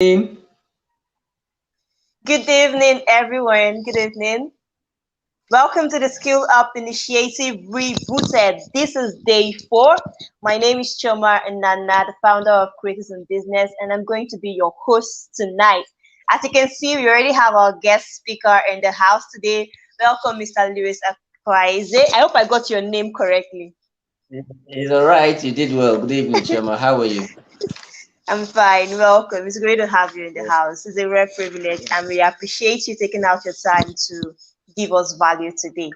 Good Good evening, everyone. Good evening. Welcome to the Skill Up Initiative Rebooted. This is day 4. My name is Choma Nana, the founder of Creators in Business, and I'm going to be your host tonight. As you can see, we already have our guest speaker in the house today. Welcome, Mr. Lewis Akwaeze. I hope I got your name correctly. It's all right. You did well. Good evening, Chema. How are you? I'm fine. Welcome. It's great to have you in the Yes. house. It's a rare privilege, and we appreciate you taking out your time to give us value today.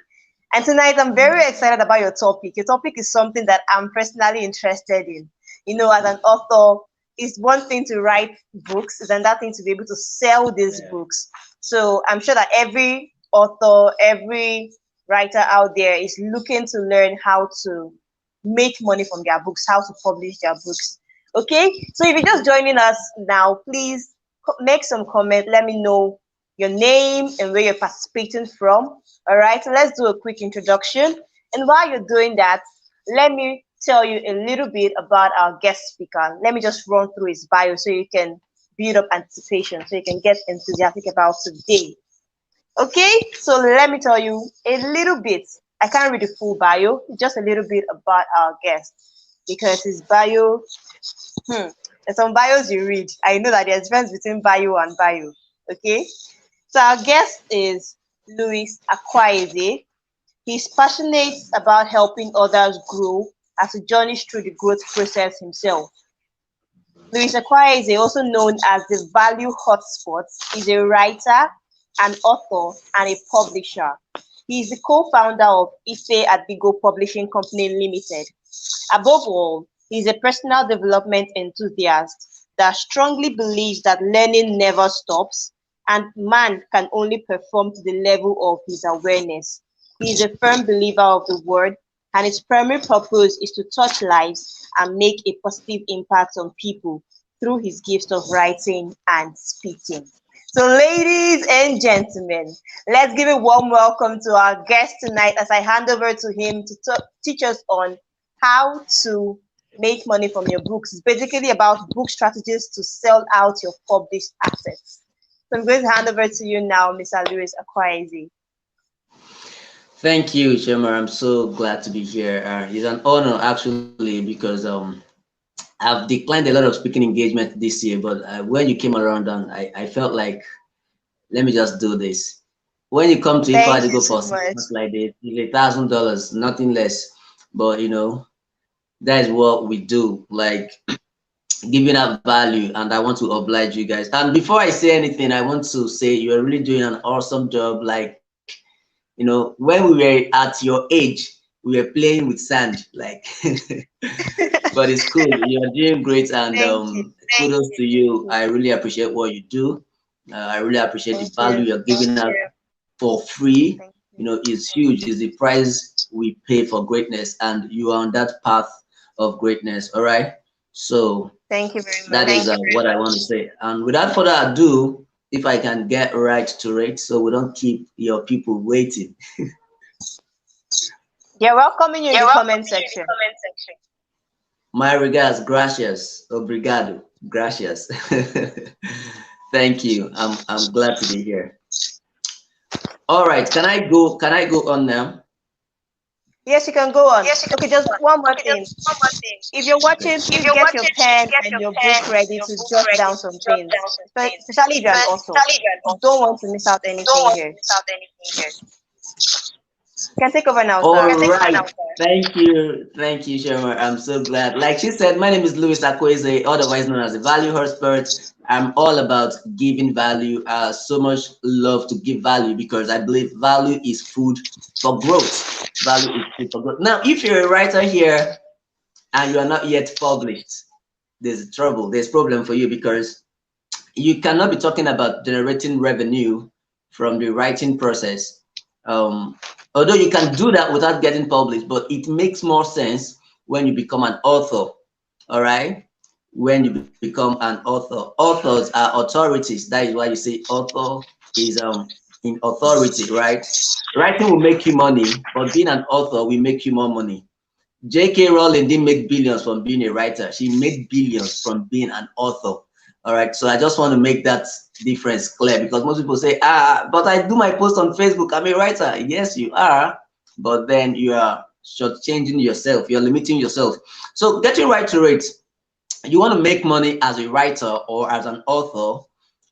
And tonight, I'm very excited about your topic. Your topic is something that I'm personally interested in. You know, as an author, it's one thing to write books, it's another thing to be able to sell these Yeah. books. So I'm sure that every author, every writer out there is looking to learn how to make money from their books, how to publish their books. Okay, so if you're just joining us now, please make some comment. Let me know your name and where you're participating from. All right, so let's do a quick introduction. And while you're doing that, let me tell you a little bit about our guest speaker. Let me just run through his bio so you can build up anticipation, so you can get enthusiastic about today. Okay, so let me tell you a little bit. I can't read the full bio, just a little bit about our guest because his bio, there's some bios you read. I know that there's difference between bio and bio. Okay, so our guest is Louis Akwaeze. He's passionate about helping others grow as he journeys through the growth process himself. Louis Akwaeze, also known as the Value Hotspot, is a writer, an author, and a publisher. He is the co-founder of Ifeadigo Publishing Company Limited. Above all, he is a personal development enthusiast that strongly believes that learning never stops and man can only perform to the level of his awareness. He is a firm believer of the word, and his primary purpose is to touch lives and make a positive impact on people through his gifts of writing and speaking. So, ladies and gentlemen, let's give a warm welcome to our guest tonight as I hand over to him to teach us on how to make money from your books. It's basically about book strategies to sell out your published assets. So I'm going to hand over to you now, Mr. Lewis Akwaeze. Thank you, Chema. I'm so glad to be here. It's an honor actually because I've declined a lot of speaking engagement this year, but when you came around, and I felt like let me just do this. When you come to Thank you Ifeadigo so for much. something like this, it's $1,000, nothing less. But that is what we do. Like giving up value, and I want to oblige you guys. And before I say anything, I want to say you are really doing an awesome job. Like, when we were at your age, we were playing with sand, like but it's cool. You're doing great, and Thank you. kudos to you. I really appreciate what you do. I really appreciate the Thank value you. you're giving out for free. Thank you. It's huge. It's the price we pay for greatness, and you are on that path of greatness. All right. So Thank you very that much. is what I want to say. And without further ado, if I can get right to it, so we don't keep your people waiting. They're welcoming you in You're the welcome comment in the section. comment section. My regards, gracias, obrigado, gracias. Thank you. I'm glad to be here. All right, can I go? Can I go on now? Yes, you can go on. Yes, you can Okay, go just on. one more Okay, thing. just one more thing. If you're Okay. watching, If please you're get your watching, please pen get and your your pen book and ready your to book jot ready down to some jot things. down some things. Especially if you're an author. Especially if you're an You author. don't want to miss out Don't anything want to here. miss out anything here. You can take over now, All sir. right. Thank you, Sherma. I'm so glad. Like she said, my name is Louis Akwaeze, otherwise known as the Value Hotspot. I'm all about giving value. So much love to give value because I believe value is food for growth. Value is food for growth. Now, if you're a writer here and you are not yet published, there's trouble. There's problem for you because you cannot be talking about generating revenue from the writing process. Um, Although you can do that without getting published, but it makes more sense when you become an author. All right, when you become an author, authors are authorities. That is why you say author is in authority, right? Writing will make you money, but being an author will make you more money. J.K. Rowling didn't make billions from being a writer. She made billions from being an author. All right, so I just want to make that difference clear, because most people say, but I do my post on Facebook, I'm a writer. Yes, you are, but then you are shortchanging yourself, you're limiting yourself. So getting right to it, you want to make money as a writer or as an author.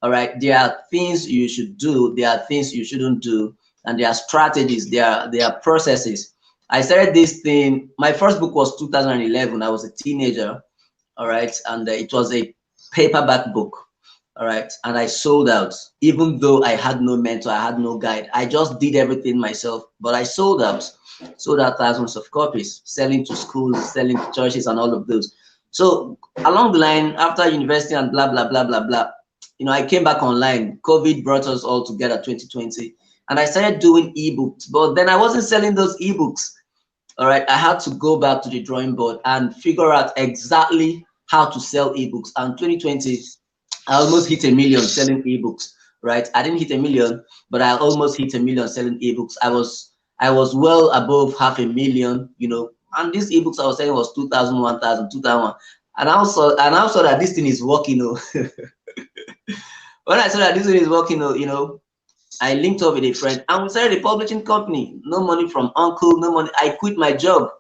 All right, there are things you should do, there are things you shouldn't do, and there are strategies, there are processes. I started this thing, my first book was 2011. I was a teenager. All right, and it was a paperback book. All right, and I sold out, even though I had no mentor, I had no guide. I just did everything myself, but I sold out thousands of copies, selling to schools, selling to churches, and all of those. So along the line, after university and blah blah blah blah blah, you know, I came back online. COVID brought us all together, 2020, and I started doing ebooks. But then I wasn't selling those ebooks. All right, I had to go back to the drawing board and figure out exactly how to sell ebooks. And 2020, I almost hit 1 million selling ebooks. Right, I didn't hit 1 million, but I almost hit 1 million selling ebooks. I was well above 500,000, you know, and these ebooks I was selling was 2,000, 1,000, 2,000. And I also saw that this thing is working. You know. When I saw that this thing is working, you know, I linked up with a friend and we started a publishing company. No money from uncle, no money. I quit my job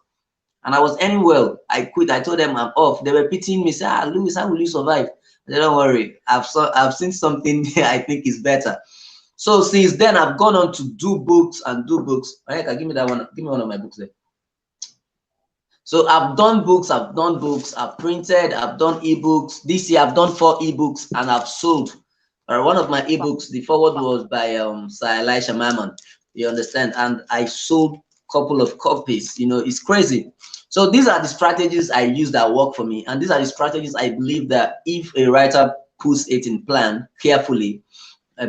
and I was earning well. I quit. I told them I'm off. They were pitying me, say, Louis, how will you survive? I said, don't worry. I've seen something I think is better. So since then, I've gone on to do books and do books. All right, give me that one. Give me one of my books there. So I've done books, I've printed, I've done ebooks. This year I've done 4 ebooks and I've sold. One of my ebooks, the forward was by Sir Elisha Mammon. You understand? And I sold a couple of copies. You know, it's crazy. So these are the strategies I use that work for me. And these are the strategies I believe that if a writer puts it in plan carefully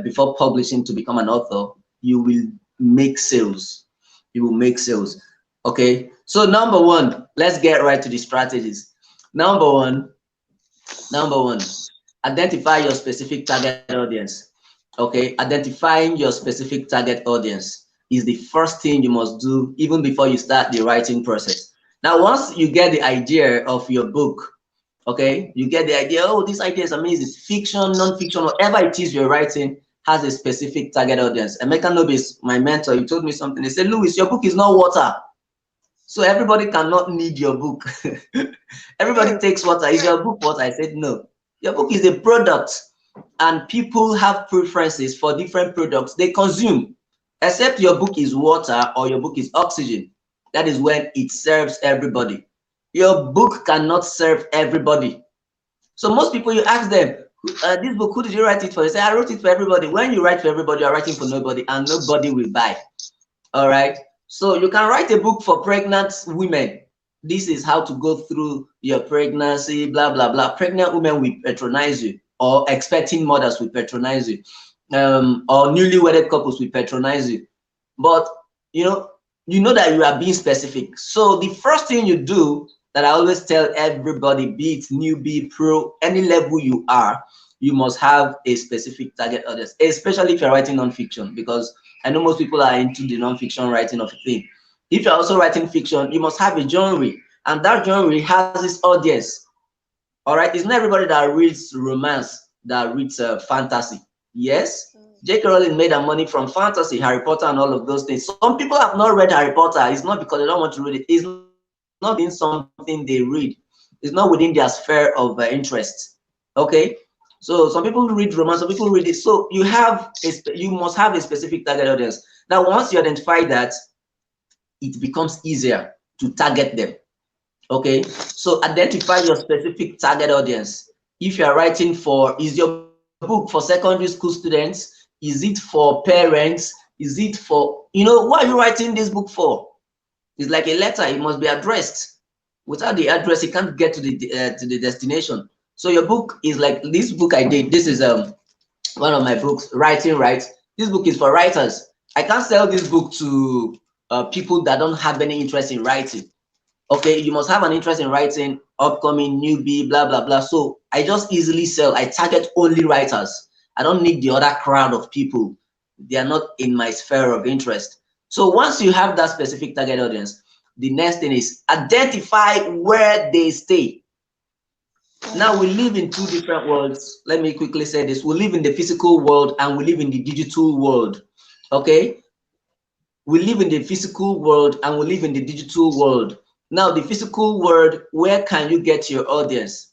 before publishing to become an author, you will make sales. You will make sales. Okay. So number one, let's get right to the strategies. Number one, identify your specific target audience. Okay, identifying your specific target audience is the first thing you must do even before you start the writing process. Now, once you get the idea of your book, okay, you get the idea, oh, this idea is amazing. Fiction, non-fiction, whatever it is you're writing has a specific target audience. Emeka Nobis, my mentor, he told me something. He said, Louis, your book is not water. So everybody cannot need your book. Everybody takes water. Is your book water? I said, no. Your book is a product, and people have preferences for different products they consume. Except your book is water or your book is oxygen. That is when it serves everybody. Your book cannot serve everybody. So most people, you ask them, this book, who did you write it for? They say, I wrote it for everybody. When you write for everybody, you're writing for nobody, and nobody will buy. All right. So you can write a book for pregnant women. This is how to go through your pregnancy, blah, blah, blah. Pregnant women will patronize you, or expecting mothers will patronize you, or newly wedded couples will patronize you. But, you know that you are being specific. So the first thing you do that I always tell everybody, be it newbie, pro, any level you are, you must have a specific target audience, especially if you're writing nonfiction, because I know most people are into the non-fiction writing of a thing. If you're also writing fiction, you must have a genre, and that genre has its audience. All right, it's not everybody that reads romance that reads fantasy. Yes, J.K. Rowling made her money from fantasy, Harry Potter, and all of those things. Some people have not read Harry Potter. It's not because they don't want to read it. It's not in something they read. It's not within their sphere of interest. Okay. So some people read romance, some people read it. So you must have a specific target audience. Now, once you identify that, it becomes easier to target them. Okay, so identify your specific target audience. If you are writing for, is your book for secondary school students? Is it for parents? Is it for, what are you writing this book for? It's like a letter, it must be addressed. Without the address, it can't get to the destination. So your book is like this book I did. This is one of my books, Writing Right. This book is for writers. I can't sell this book to people that don't have any interest in writing. Okay, you must have an interest in writing, upcoming, newbie, blah, blah, blah. So I just easily sell. I target only writers. I don't need the other crowd of people. They are not in my sphere of interest. So once you have that specific target audience, the next thing is identify where they stay. Now we live in two different worlds. Let me quickly say this. We live in the physical world and we live in the digital world. Okay? We live in the physical world and we live in the digital world. Now, the physical world, where can you get your audience?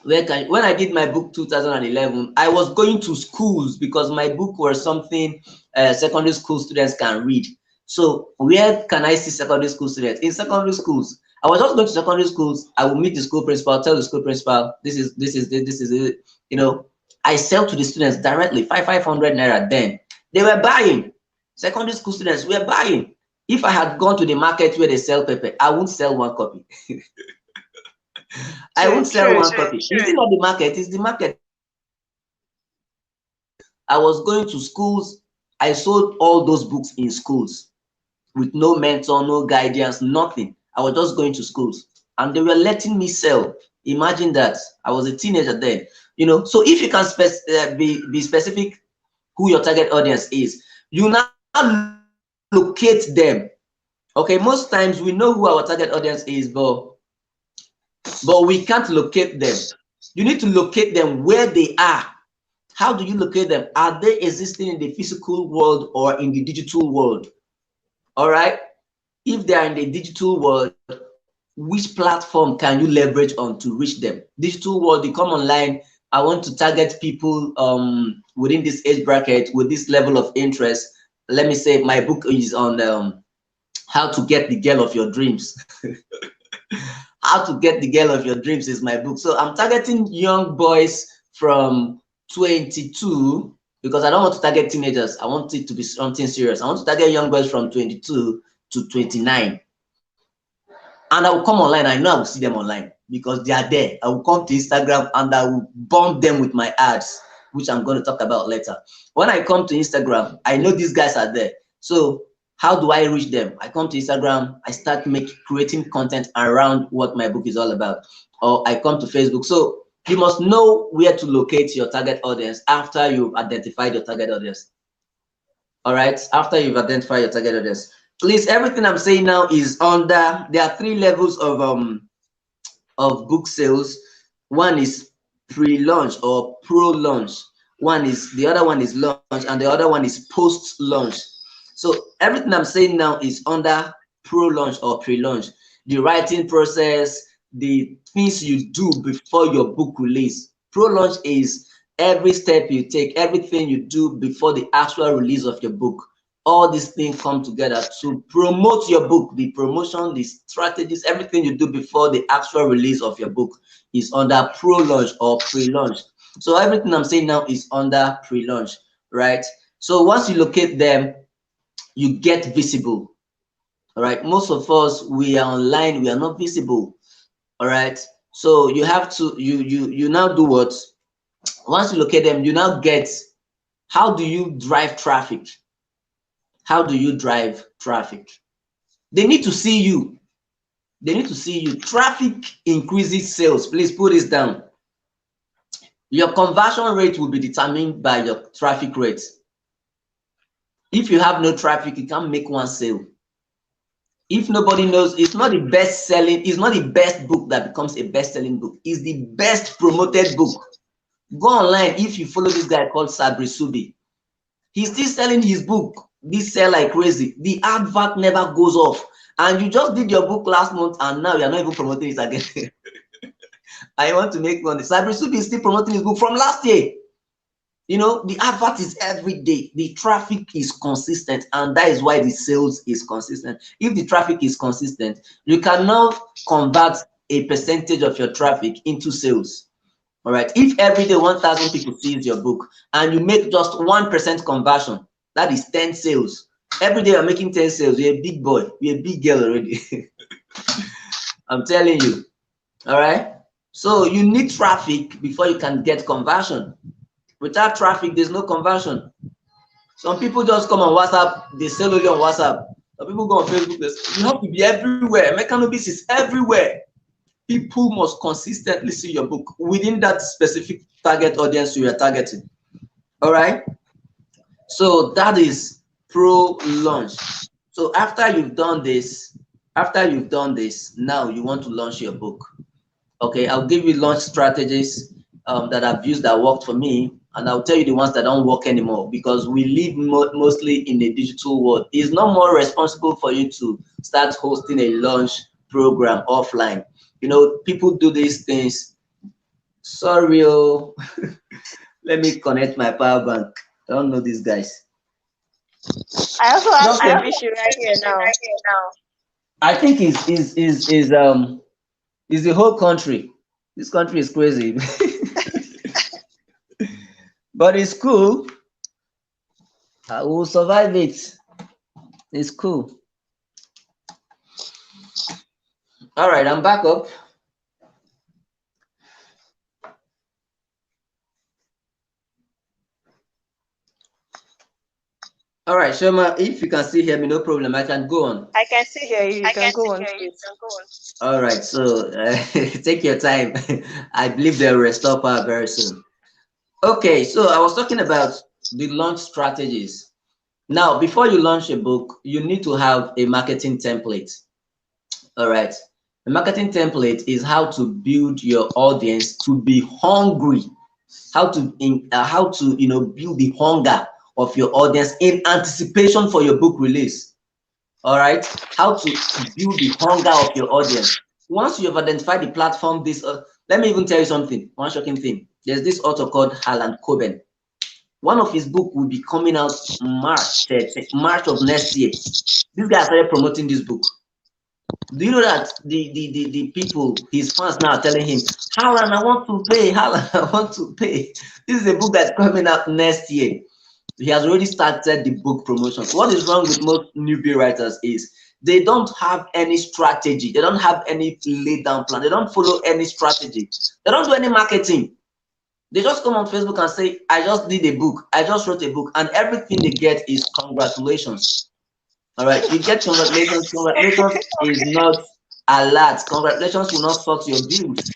When I did my book 2011, I was going to schools because my book was something secondary school students can read. So where can I see secondary school students? In secondary schools. I was just going to secondary schools. I will meet the school principal, tell the school principal, this is it. You know, I sell to the students directly, 500 naira. Then they were buying. Secondary school students were buying. If I had gone to the market where they sell pepper, I won't sell one copy. I True, won't sell true. one copy. Is it not the market? It's the market. I was going to schools. I sold all those books in schools with no mentor, no guidance, nothing. I was just going to schools and they were letting me sell. Imagine that. I was a teenager then. You know, so if you can be specific who your target audience is, you now locate them. Okay, most times we know who our target audience is, but we can't locate them. You need to locate them where they are. How do you locate them? Are they existing in the physical world or in the digital world? All right. If they are in the digital world, which platform can you leverage on to reach them? Digital world, you come online. I want to target people within this age bracket with this level of interest. Let me say my book is on how to get the girl of your dreams. How to get the girl of your dreams is my book. So I'm targeting young boys from 22 because I don't want to target teenagers. I want it to be something serious. I want to target young boys from 22 to 29. And I will come online. I know I will see them online because they are there. I will come to Instagram and I will bomb them with my ads, which I'm going to talk about later. When I come to Instagram, I know these guys are there. So how do I reach them? I come to Instagram, I start creating content around what my book is all about. Or I come to Facebook. So you must know where to locate your target audience after you've identified your target audience. All right, after you've identified your target audience. Please, everything I'm saying now is under, there are 3 levels of book sales. One is pre-launch or pro-launch. The other one is launch, and the other one is post-launch. So everything I'm saying now is under pro-launch or pre-launch. The writing process, the things you do before your book release. Pro-launch is every step you take, everything you do before the actual release of your book. All these things come together to promote your book. The promotion, the strategies, everything you do before the actual release of your book is under pro-launch or pre-launch. So everything I'm saying now is under pre-launch, right? So once you locate them, you get visible. All right, most of us, we are online, we are not visible. All right, so you have to you now do what? Once you locate them, you now get, how do you drive traffic? How do you drive traffic? They need to see you. They need to see you. Traffic increases sales. Please put this down. Your conversion rate will be determined by your traffic rate. If you have no traffic, you can't make one sale. If nobody knows, it's not the best selling, it's not the best book that becomes a best-selling book. It's the best promoted book. Go online. If you follow this guy called Sabri Subi, he's still selling his book. This sell like crazy. The advert never goes off. And you just did your book last month and now you're not even promoting it again. I want to make money. Sabri Subi is still promoting his book from last year. You know, the advert is every day. The traffic is consistent, and that is why the sales is consistent. If the traffic is consistent, you can now convert a percentage of your traffic into sales. All right. If every day 1,000 people sees your book and you make just 1% conversion, that is 10 sales. Every day you're making 10 sales. You're a big boy. You're a big girl already. I'm telling you. All right. So you need traffic before you can get conversion. Without traffic, there's no conversion. Some people just come on WhatsApp, they sell only on WhatsApp. Some people go on Facebook, you have to be everywhere. Mechanobis is everywhere. People must consistently see your book within that specific target audience you are targeting. All right. So that is pro-launch. So after you've done this, now you want to launch your book. Okay, I'll give you launch strategies that I've used that worked for me, and I'll tell you the ones that don't work anymore, because we live mostly in a digital world. It's not more responsible for you to start hosting a launch program offline. You know, people do these things. Sorry, oh. Let me connect my power bank. I don't know these guys. I also have same Okay. issue right here now. I think is the whole country. This country is crazy. But it's cool. I will survive it. It's cool. All right, I'm back up. All right, Shoma, if you can still hear me, no problem. I can go on. I can still hear you. You can go on, please. All right, so take your time. I believe they'll restore power very soon. Okay, so I was talking about the launch strategies. Now, before you launch a book, you need to have a marketing template. All right. A marketing template is how to build your audience to be hungry, how to build the hunger of your audience in anticipation for your book release. All right. How to build the hunger of your audience. Once you have identified the platform, let me even tell you something. One shocking thing. There's this author called Harlan Coben. One of his book will be coming out March of next year. This guy started promoting this book. Do you know that the people, his fans now are telling him, Harlan, I want to pay, Harlan, I want to pay. This is a book that's coming out next year. He has already started the book promotion. What is wrong with most newbie writers is they don't have any strategy. They don't have any laid down plan. They don't follow any strategy. They don't do any marketing. They just come on Facebook and say, I just did a book. I just wrote a book. And everything they get is congratulations. All right, you get congratulations. Congratulations is not a lot. Congratulations will not sort your bills.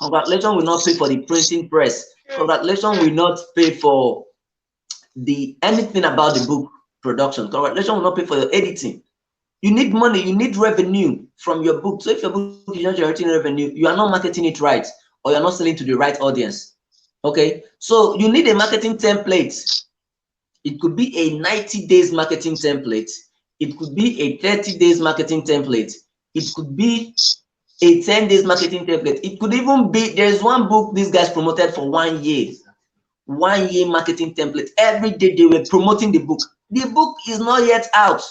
Congratulations will not pay for the printing press. Congratulations will not pay for the anything about the book production. Congratulations will not pay for your editing. You need money, you need revenue from your book. So if your book is not generating revenue, you are not marketing it right, or you're not selling to the right audience. Okay, so you need a marketing template. It could be a 90 days marketing template. It could be a 30 days marketing template. It could be a 10 days marketing template. It could even be, there's one book these guys promoted for 1 year. 1 year marketing template. Every day they were promoting the book. The book is not yet out.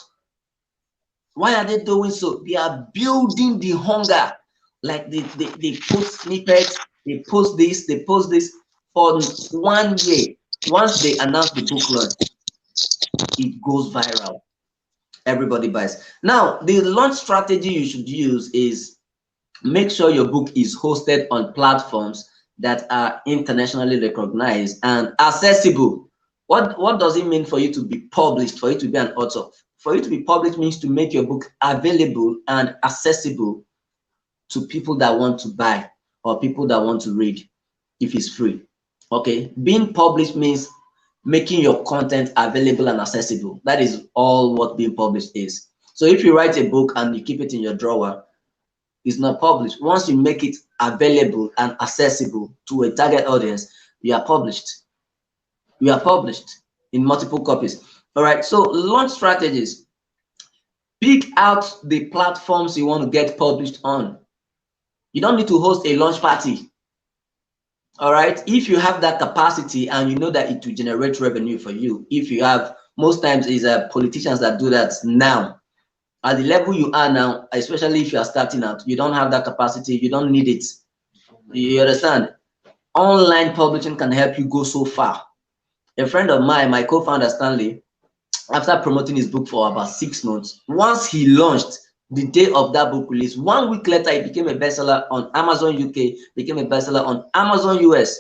Why are they doing so? They are building the hunger. Like they post snippets, they post this for 1 year. Once they announce the book launch, it goes viral. Everybody buys. Now, the launch strategy you should use is make sure your book is hosted on platforms that are internationally recognized and accessible. What does it mean for you to be published, for you to be an author? For you to be published means to make your book available and accessible to people that want to buy or people that want to read if it's free. Okay, being published means making your content available and accessible. That is all what being published is. So if you write a book and you keep it in your drawer, it's not published. Once you make it available and accessible to a target audience, you are published. You are published in multiple copies. All right, so launch strategies. Pick out the platforms you want to get published on. You don't need to host a launch party. All right, if you have that capacity and you know that it will generate revenue for you, if you have, most times is politicians that do that now. At the level you are now, especially if you are starting out, you don't have that capacity, you don't need it. You understand? Online publishing can help you go so far. A friend of mine, my co-founder Stanley, after promoting his book for about 6 months, once he launched, the day of that book release, 1 week later, it became a bestseller on Amazon UK, became a bestseller on Amazon US.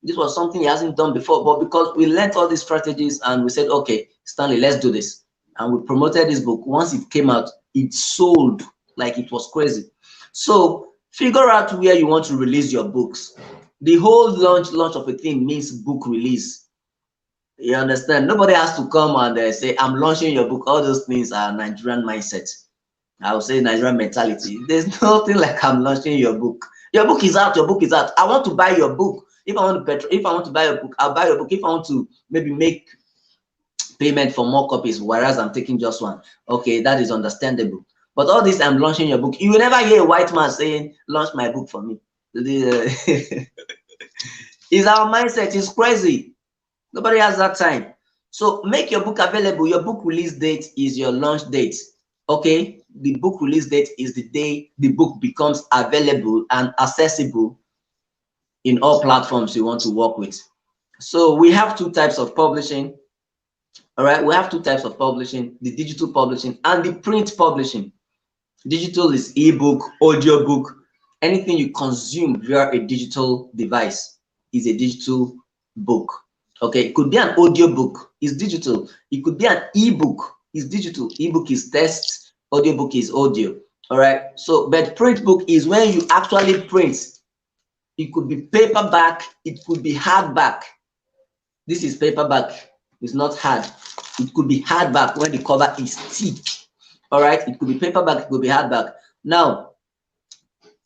This was something he hasn't done before, but because we learned all these strategies and we said, okay, Stanley, let's do this. And we promoted this book. Once it came out, it sold like it was crazy. So figure out where you want to release your books. The whole launch of a thing means book release. You understand? Nobody has to come and say, I'm launching your book. All those things are Nigerian mindset. I would say Nigerian mentality. There's nothing like I'm launching your book. Your book is out. Your book is out. I want to buy your book. If I want to buy your book, I'll buy your book. If I want to maybe make payment for more copies, whereas I'm taking just one, okay, that is understandable. But all this, I'm launching your book. You will never hear a white man saying, "Launch my book for me." Is our mindset is crazy. Nobody has that time. So make your book available. Your book release date is your launch date. Okay, the book release date is the day the book becomes available and accessible in all platforms you want to work with. So we have two types of publishing. All right, we have two types of publishing: the digital publishing and the print publishing. Digital is ebook, audiobook, anything you consume via a digital device is a digital book. Okay, it could be an audiobook, it's digital. It could be an ebook, it's digital. Ebook is text, audiobook is audio. All right, so but print book is when you actually print. It could be paperback, it could be hardback. This is paperback, it's not hard. It could be hardback when the cover is thick. All right, it could be paperback, it could be hardback. Now,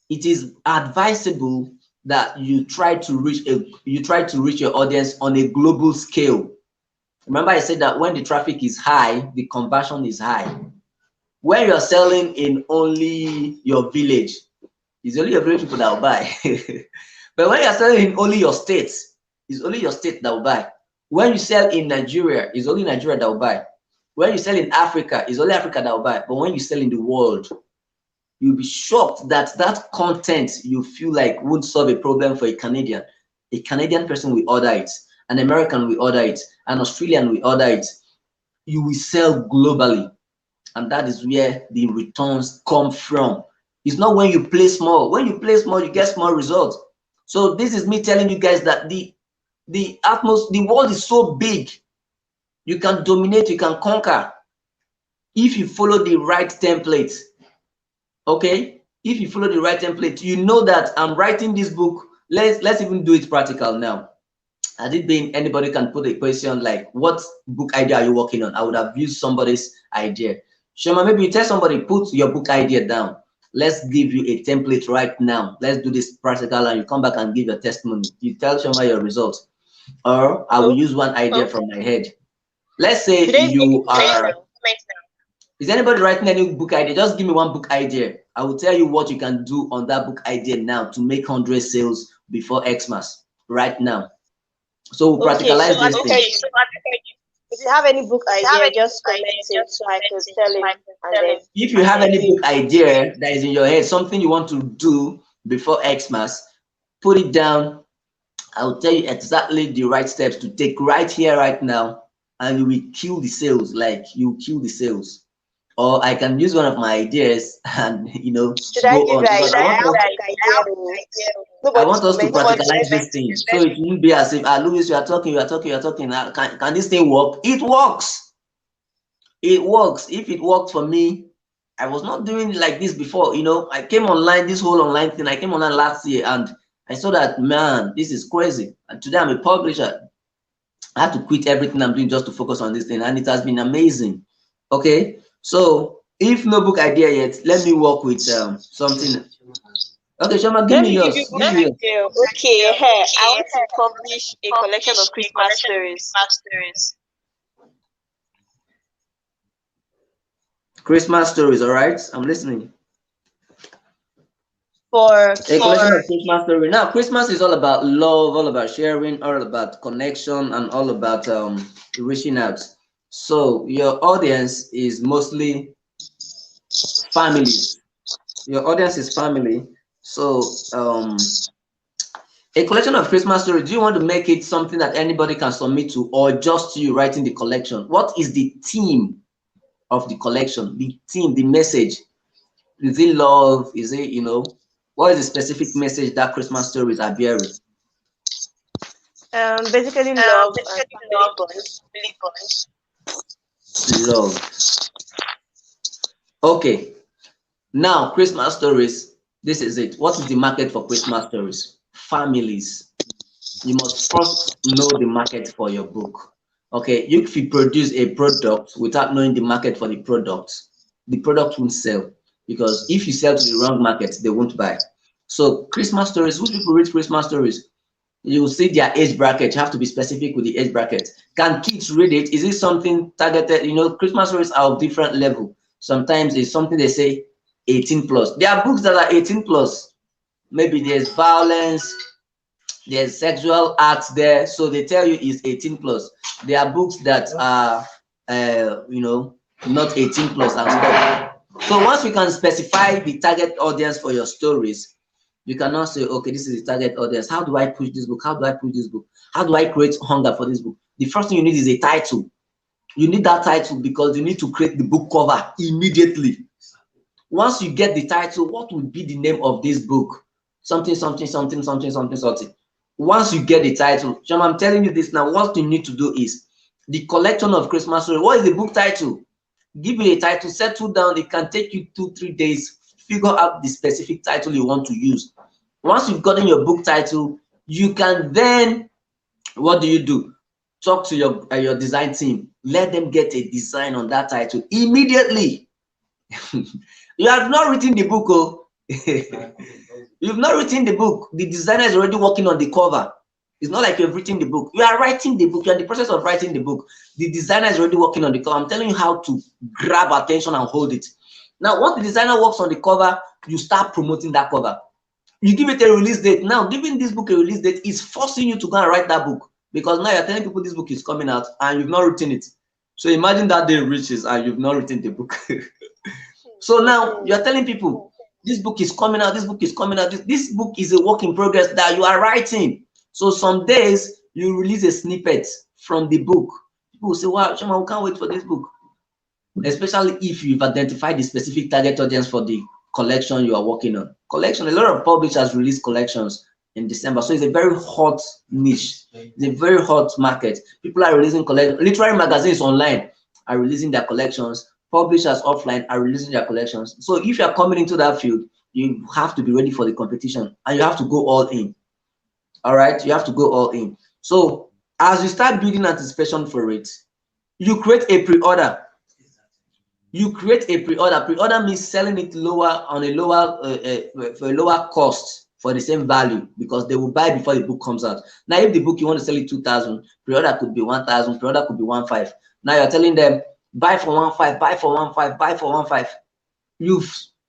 it is advisable that you try to reach your audience on a global scale. Remember, I said that when the traffic is high, the conversion is high. When you're selling in only your village, it's only your village people that will buy. But when you're selling in only your state, it's only your state that will buy. When you sell in Nigeria, it's only Nigeria that will buy. When you sell in Africa, it's only Africa that will buy. But when you sell in the world, you'll be shocked that that content you feel like won't solve a problem for a Canadian. A Canadian person will order it. An American will order it. An Australian will order it. You will sell globally. And that is where the returns come from. It's not when you play small. When you play small, you get small results. So this is me telling you guys that the world is so big. You can dominate, you can conquer if you follow the right template. Okay, if you follow the right template, you know that I'm writing this book. Let's even do it practical now. Had it been anybody can put a question like, what book idea are you working on? I would have used somebody's idea. Shoma, maybe you tell somebody, put your book idea down. Let's give you a template right now. Let's do this practical, and you come back and give your testimony. You tell Shoma your results. Or I will use one idea from my head. Let's say you are... Is anybody writing any book idea? Just give me one book idea. I will tell you what you can do on that book idea now to make 100 sales before Xmas right now. So we'll practicalize this thing. If you have any book idea, just comment it so I can tell it. And then if you have any book idea that is in your head, something you want to do before Xmas, put it down. I'll tell you exactly the right steps to take right here, right now, and you will kill the sales. Like you kill the sales. Or I can use one of my ideas and go on. I want us to practicalize this thing, so it won't be as if Louis, you are talking. Can this thing work? It works. It works. If it worked for me, I was not doing it like this before. I came online, this whole online thing. I came online last year and I saw that, man, this is crazy. And today I'm a publisher. I had to quit everything I'm doing just to focus on this thing, and it has been amazing. Okay. So if no book idea yet, let me work with something. Okay, Shoma, give me yours. Okay, I want to publish a collection of Christmas stories. Christmas stories, all right? I'm listening. For a collection of Christmas stories. Now, Christmas is all about love, all about sharing, all about connection, and all about reaching out. So your audience is mostly families. Your audience is family. So a collection of Christmas stories, do you want to make it something that anybody can submit to, or just you writing the collection? What is the theme of the collection? The theme, the message? Is it love? Is it, what is the specific message that Christmas stories are bearing? Basically love. Love. Okay. Now, Christmas stories, this is it. What is the market for Christmas stories? Families. You must first know the market for your book. Okay, if you produce a product without knowing the market for the product won't sell, because if you sell to the wrong market, they won't buy. So Christmas stories, which people read Christmas stories? You will see their age bracket. You have to be specific with the age bracket. Can kids read it? Is it something targeted? You know, Christmas stories are of different level. Sometimes it's something they say 18 plus. There are books that are 18 plus. Maybe there's violence, there's sexual acts there, so they tell you it's 18 plus. There are books that are you know, not 18 plus and stuff. So once we can specify the target audience for your stories, you cannot say, okay, this is the target audience. How do I push this book? How do I push this book? How do I create hunger for this book? The first thing you need is a title. You need that title because you need to create the book cover immediately. Once you get the title, what would be the name of this book? Something, something, something, something, something, something. Once you get the title, Sham, I'm telling you this now, what you need to do is the collection of Christmas story. What is the book title? Give it a title, settle down. It can take you 2-3 days. Figure out the specific title you want to use. Once you've gotten your book title, you can then, what do? Talk to your design team. Let them get a design on that title immediately. You have not written the book, oh. You've not written the book. The designer is already working on the cover. It's not like you've written the book. You are writing the book. You're in the process of writing the book. The designer is already working on the cover. I'm telling you how to grab attention and hold it. Now, once the designer works on the cover, you start promoting that cover. You give it a release date. Now, giving this book a release date is forcing you to go and write that book, because now you're telling people this book is coming out and you've not written it. So imagine that day reaches and you've not written the book. So now you're telling people this book is coming out, this book is coming out. This book is a work in progress that you are writing. So some days you release a snippet from the book. People will say, wow, Shema, we can't wait for this book. Especially if you've identified the specific target audience for the collection you are working on. Collection, a lot of publishers release collections in December. So it's a very hot niche. It's a very hot market. People are releasing collections. Literary magazines online are releasing their collections. Publishers offline are releasing their collections. So if you're coming into that field, you have to be ready for the competition and you have to go all in. All right, you have to go all in. So as you start building anticipation for it, you create a pre-order. You create a pre-order. Pre-order means selling it lower on a lower for a lower cost for the same value, because they will buy before the book comes out. Now, if the book you want to sell it 2,000, pre-order could be 1,000, pre-order could be 1,500. Now you're telling them buy for 1,500, buy for 1,500, buy for 1,500.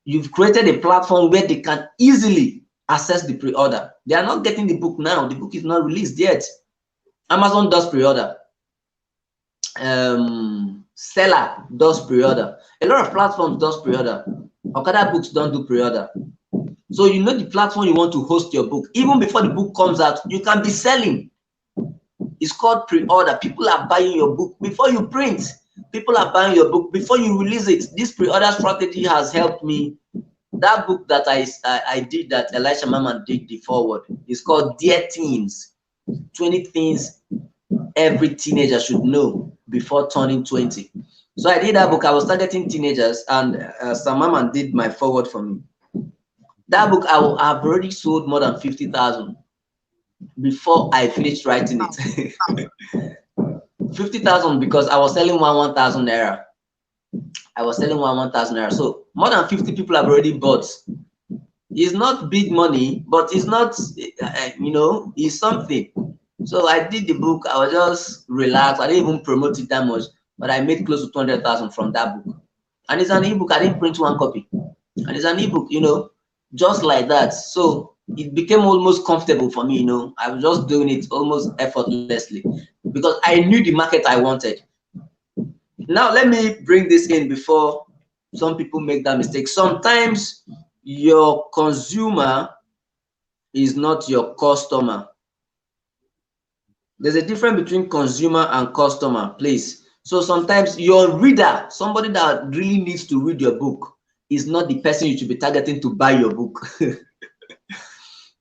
You've created a platform where they can easily access the pre-order. They are not getting the book now. The book is not released yet. Amazon does pre-order. Seller does pre-order. A lot of platforms does pre-order. Okada books don't do pre-order. So you know the platform you want to host your book. Even before the book comes out, you can be selling. It's called pre-order. People are buying your book before you print. People are buying your book before you release it. This pre-order strategy has helped me. That book that I did, that Elisha Mama did the forward, is called Dear Teens, 20 Things Every Teenager Should Know Before Turning 20. So I did that book. I was targeting teenagers, and Sam Mama did my forward for me. That book, I've already sold more than 50,000 before I finished writing it. 50,000 because I was selling 1,000 naira. I was selling 1,000 naira. So more than 50 people have already bought. It's not big money, but it's not, you know, it's something. So I did the book. I was just relaxed. I didn't even promote it that much, but I made close to 200,000 from that book. And it's an ebook. I didn't print one copy. And it's an ebook, you know, just like that. So it became almost comfortable for me, you know. I was just doing it almost effortlessly because I knew the market I wanted. Now, let me bring this in before some people make that mistake. Sometimes your consumer is not your customer. There's a difference between consumer and customer, please. So sometimes your reader, somebody that really needs to read your book, is not the person you should be targeting to buy your book.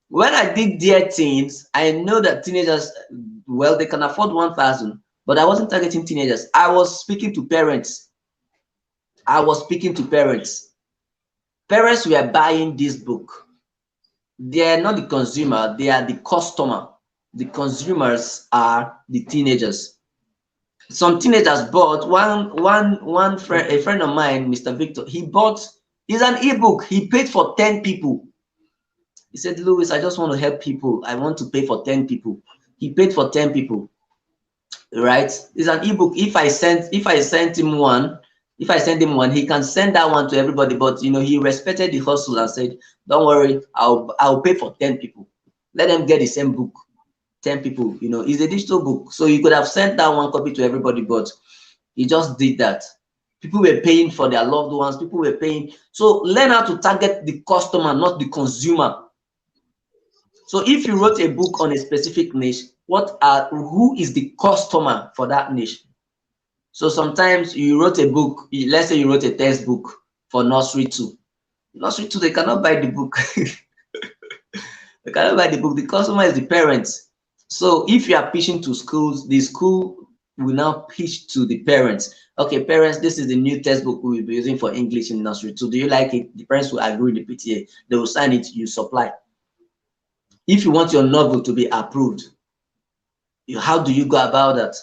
When I did Dear Teens, I know that teenagers, well, they can afford 1,000, but I wasn't targeting teenagers. I was speaking to parents. I was speaking to parents. Parents were buying this book. They are not the consumer, they are the customer. The consumers are the teenagers. Some teenagers bought a friend of mine, Mr. Victor, he bought, it's an ebook. He paid for 10 people. He said, Louis, I just want to help people. I want to pay for 10 people. He paid for 10 people, right? It's an ebook. If I sent him one, he can send that one to everybody. But you know, he respected the hustle and said, don't worry, I'll pay for 10 people. Let them get the same book. 10 people, you know, it's a digital book. So you could have sent that one copy to everybody, but he just did that. People were paying for their loved ones, people were paying. So learn how to target the customer, not the consumer. So if you wrote a book on a specific niche, who is the customer for that niche? So sometimes you wrote a book, let's say you wrote a textbook for nursery 2. Nursery 2, they cannot buy the book. They cannot buy the book. The customer is the parents. So if you are pitching to schools, the school will now pitch to the parents. Okay, parents, this is the new textbook we will be using for English in nursery 2. Do you like it? The parents will agree with the PTA. They will sign it, you supply. If you want your novel to be approved, how do you go about that?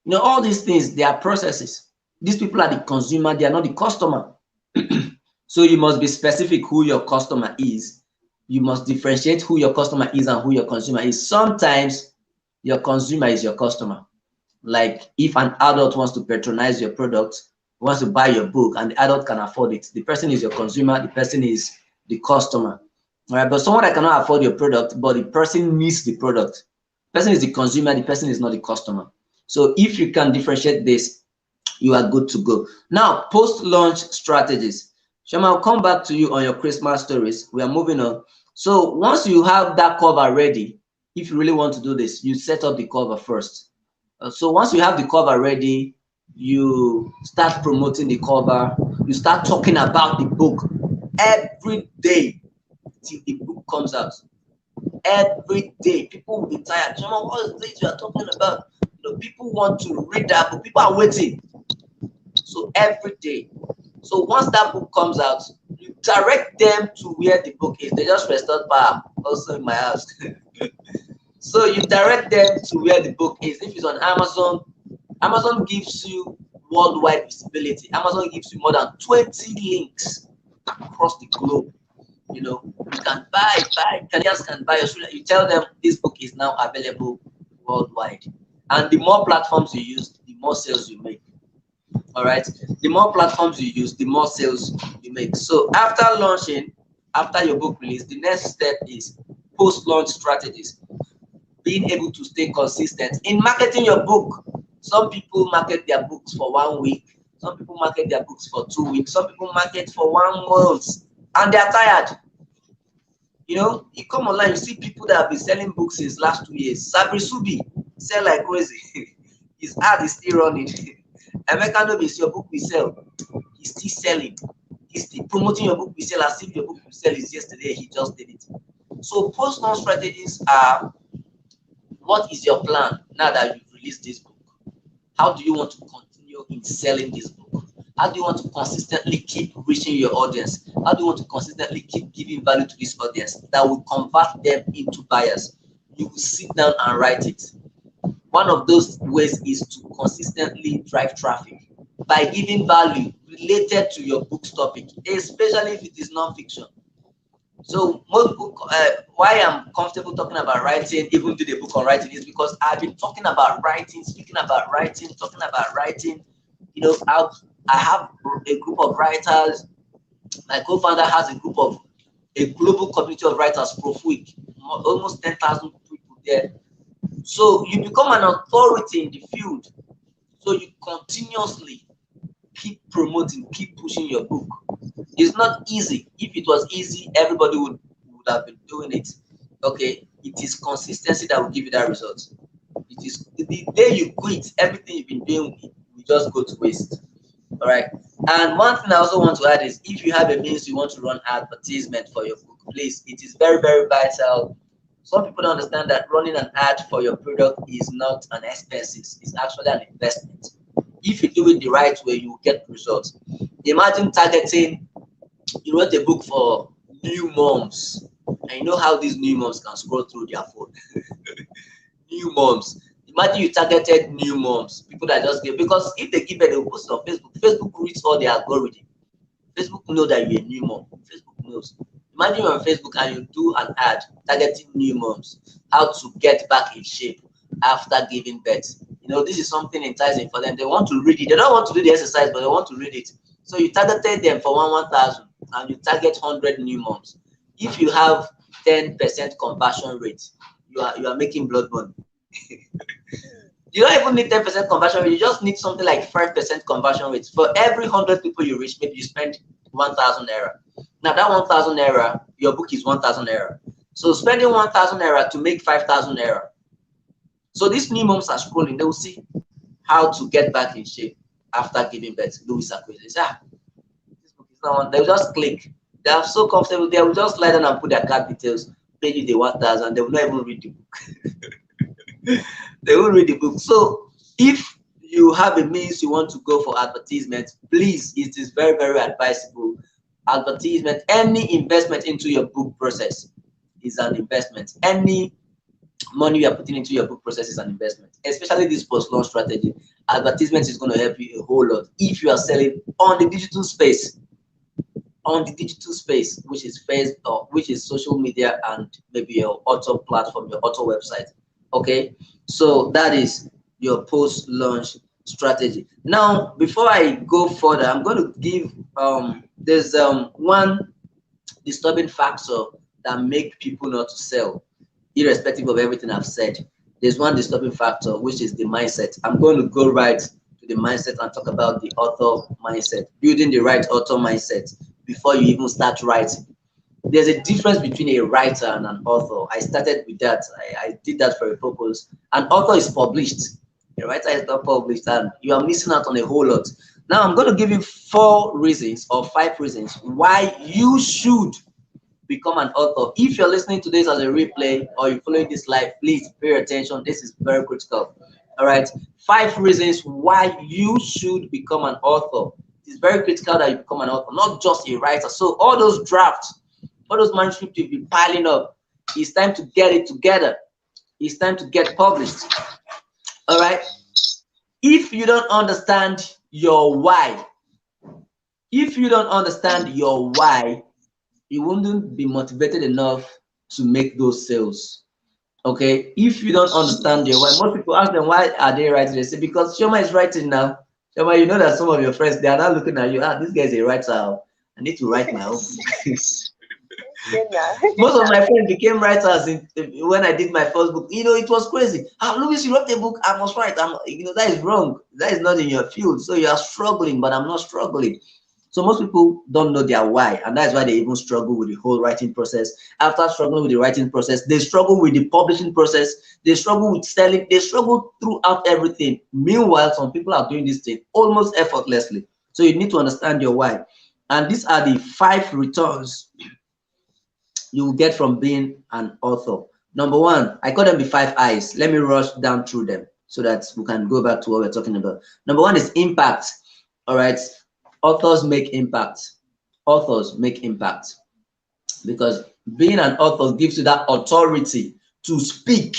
You know, all these things, they are processes. These people are the consumer, they are not the customer. So you must be specific who your customer is. You must differentiate who your customer is and who your consumer is. Sometimes your consumer is your customer. Like if an adult wants to patronize your product, wants to buy your book, and the adult can afford it, the person is your consumer, the person is the customer. All right, but someone that cannot afford your product, but the person needs the product, the person is the consumer, the person is not the customer. So if you can differentiate this, you are good to go. Now, post-launch strategies. Shema, I'll come back to you on your Christmas stories. We are moving on. So once you have that cover ready, if you really want to do this, you set up the cover first. So once you have the cover ready, you start promoting the cover. You start talking about the book every day till the book comes out. Every day, people will be tired. Shema, what is this you are talking about? You know, people want to read that book. People are waiting. So every day. So once that book comes out, you direct them to where the book is. They just restored power also in my house. So you direct them to where the book is. If it's on Amazon, Amazon gives you worldwide visibility. Amazon gives you more than 20 links across the globe. You know, you can buy, Canadians can buy. You tell them this book is now available worldwide. And the more platforms you use, the more sales you make. All right, the more platforms you use, the more sales you make. So after launching, after your book release, the next step is post-launch strategies. Being able to stay consistent in marketing your book. Some people market their books for 1 week, some people market their books for 2 weeks, some people market for 1 month, and they're tired. You know, you come online, you see people that have been selling books since last 2 years. Sabri Subi sell like crazy. His ad is still running. Emeka Novis, your book we sell. He's still selling. He's still promoting your book we sell as if your book we sell is yesterday. He just did it. So post-launch strategies are, what is your plan now that you've released this book? How do you want to continue in selling this book? How do you want to consistently keep reaching your audience? How do you want to consistently keep giving value to this audience that will convert them into buyers? You will sit down and write it. One of those ways is to consistently drive traffic by giving value related to your book's topic, especially if it is non-fiction. So most book, why I'm comfortable talking about writing, even do the book on writing, is because I've been talking about writing, speaking about writing, talking about writing. You know, I have a group of writers. My co-founder has a global community of writers, Prof Week, almost 10,000 people there. So you become an authority in the field. So you continuously keep promoting, keep pushing your book. It's not easy. If it was easy, everybody would have been doing it. Okay, it is consistency that will give you that result. It is the day you quit, everything you've been doing will just go to waste. All right. And one thing I also want to add is, if you have a means you want to run advertisement for your book, please, it is very, very vital. Some people don't understand that running an ad for your product is not an expense, it's actually an investment. If you do it the right way, you will get results. Imagine targeting, you wrote a book for new moms, and you know how these new moms can scroll through their phone. New moms. Imagine you targeted new moms, people that just give, because if they give it, they will post it on Facebook. Facebook reads all the algorithm. Facebook know that you're a new mom. Facebook knows. Imagine you're on Facebook and you do an ad targeting new moms, how to get back in shape after giving birth. You know, this is something enticing for them. They want to read it. They don't want to do the exercise, but they want to read it. So you targeted them for 1,000 and you target 100 new moms. If you have 10% conversion rate, you are making blood money. You don't even need 10% conversion rate. You just need something like 5% conversion rate. For every 100 people you reach, maybe you spend 1,000 naira. Now that 1,000 naira, your book is 1,000 naira. So spending 1,000 naira to make 5,000 naira. So these new moms are scrolling. They will see how to get back in shape after giving birth. Louis Akwaeze. This book is not one. They will just click. They are so comfortable. They will just lie down and put their card details, pay you the 1,000. They will not even read the book. They will read the book. So if you have a means you want to go for advertisement, please, it is very, very advisable. Advertisement, any investment into your book process is an investment. Any money you are putting into your book process is an investment, especially this post-launch strategy. Advertisement is going to help you a whole lot if you are selling on the digital space. On the digital space, which is Facebook, which is social media, and maybe your auto platform, your auto website. Okay, so that is your post-launch strategy. Now, before I go further, I'm going to give there's one disturbing factor that make people not to sell, irrespective of everything I've said. There's one disturbing factor, which is the mindset. I'm going to go right to the mindset and talk about the author mindset, building the right author mindset before you even start writing. There's a difference between a writer and an author. I started with that. I did that for a purpose. An author is published. A writer is not published, and you are missing out on a whole lot. Now, I'm going to give you 4 reasons or 5 reasons why you should become an author. If you're listening to this as a replay or you're following this live, please pay attention. This is very critical. All right. 5 reasons why you should become an author. It's very critical that you become an author, not just a writer. So all those drafts, all those manuscripts you've been piling up, it's time to get it together. It's time to get published. All right. If you don't understand your why, if you don't understand your why, you wouldn't be motivated enough to make those sales. Okay. If you don't understand your why, most people ask them, why are they writing? They say, because Shoma is writing now. Shoma, you know that some of your friends, they are not looking at you. This guy is a writer. I need to write my own. Most of my friends became writers when I did my first book. You know, it was crazy. Louis, you wrote a book, I must write. That is wrong. That is not in your field. So you are struggling, but I'm not struggling. So most people don't know their why, and that's why they even struggle with the whole writing process. After struggling with the writing process, they struggle with the publishing process. They struggle with selling. They struggle throughout everything. Meanwhile, some people are doing this thing almost effortlessly. So you need to understand your why. And these are the 5 returns you will get from being an author. Number 1, I call them the 5 eyes. Let me rush down through them so that we can go back to what we're talking about. Number 1 is impact. All right. Authors make impact. Authors make impact because being an author gives you that authority to speak.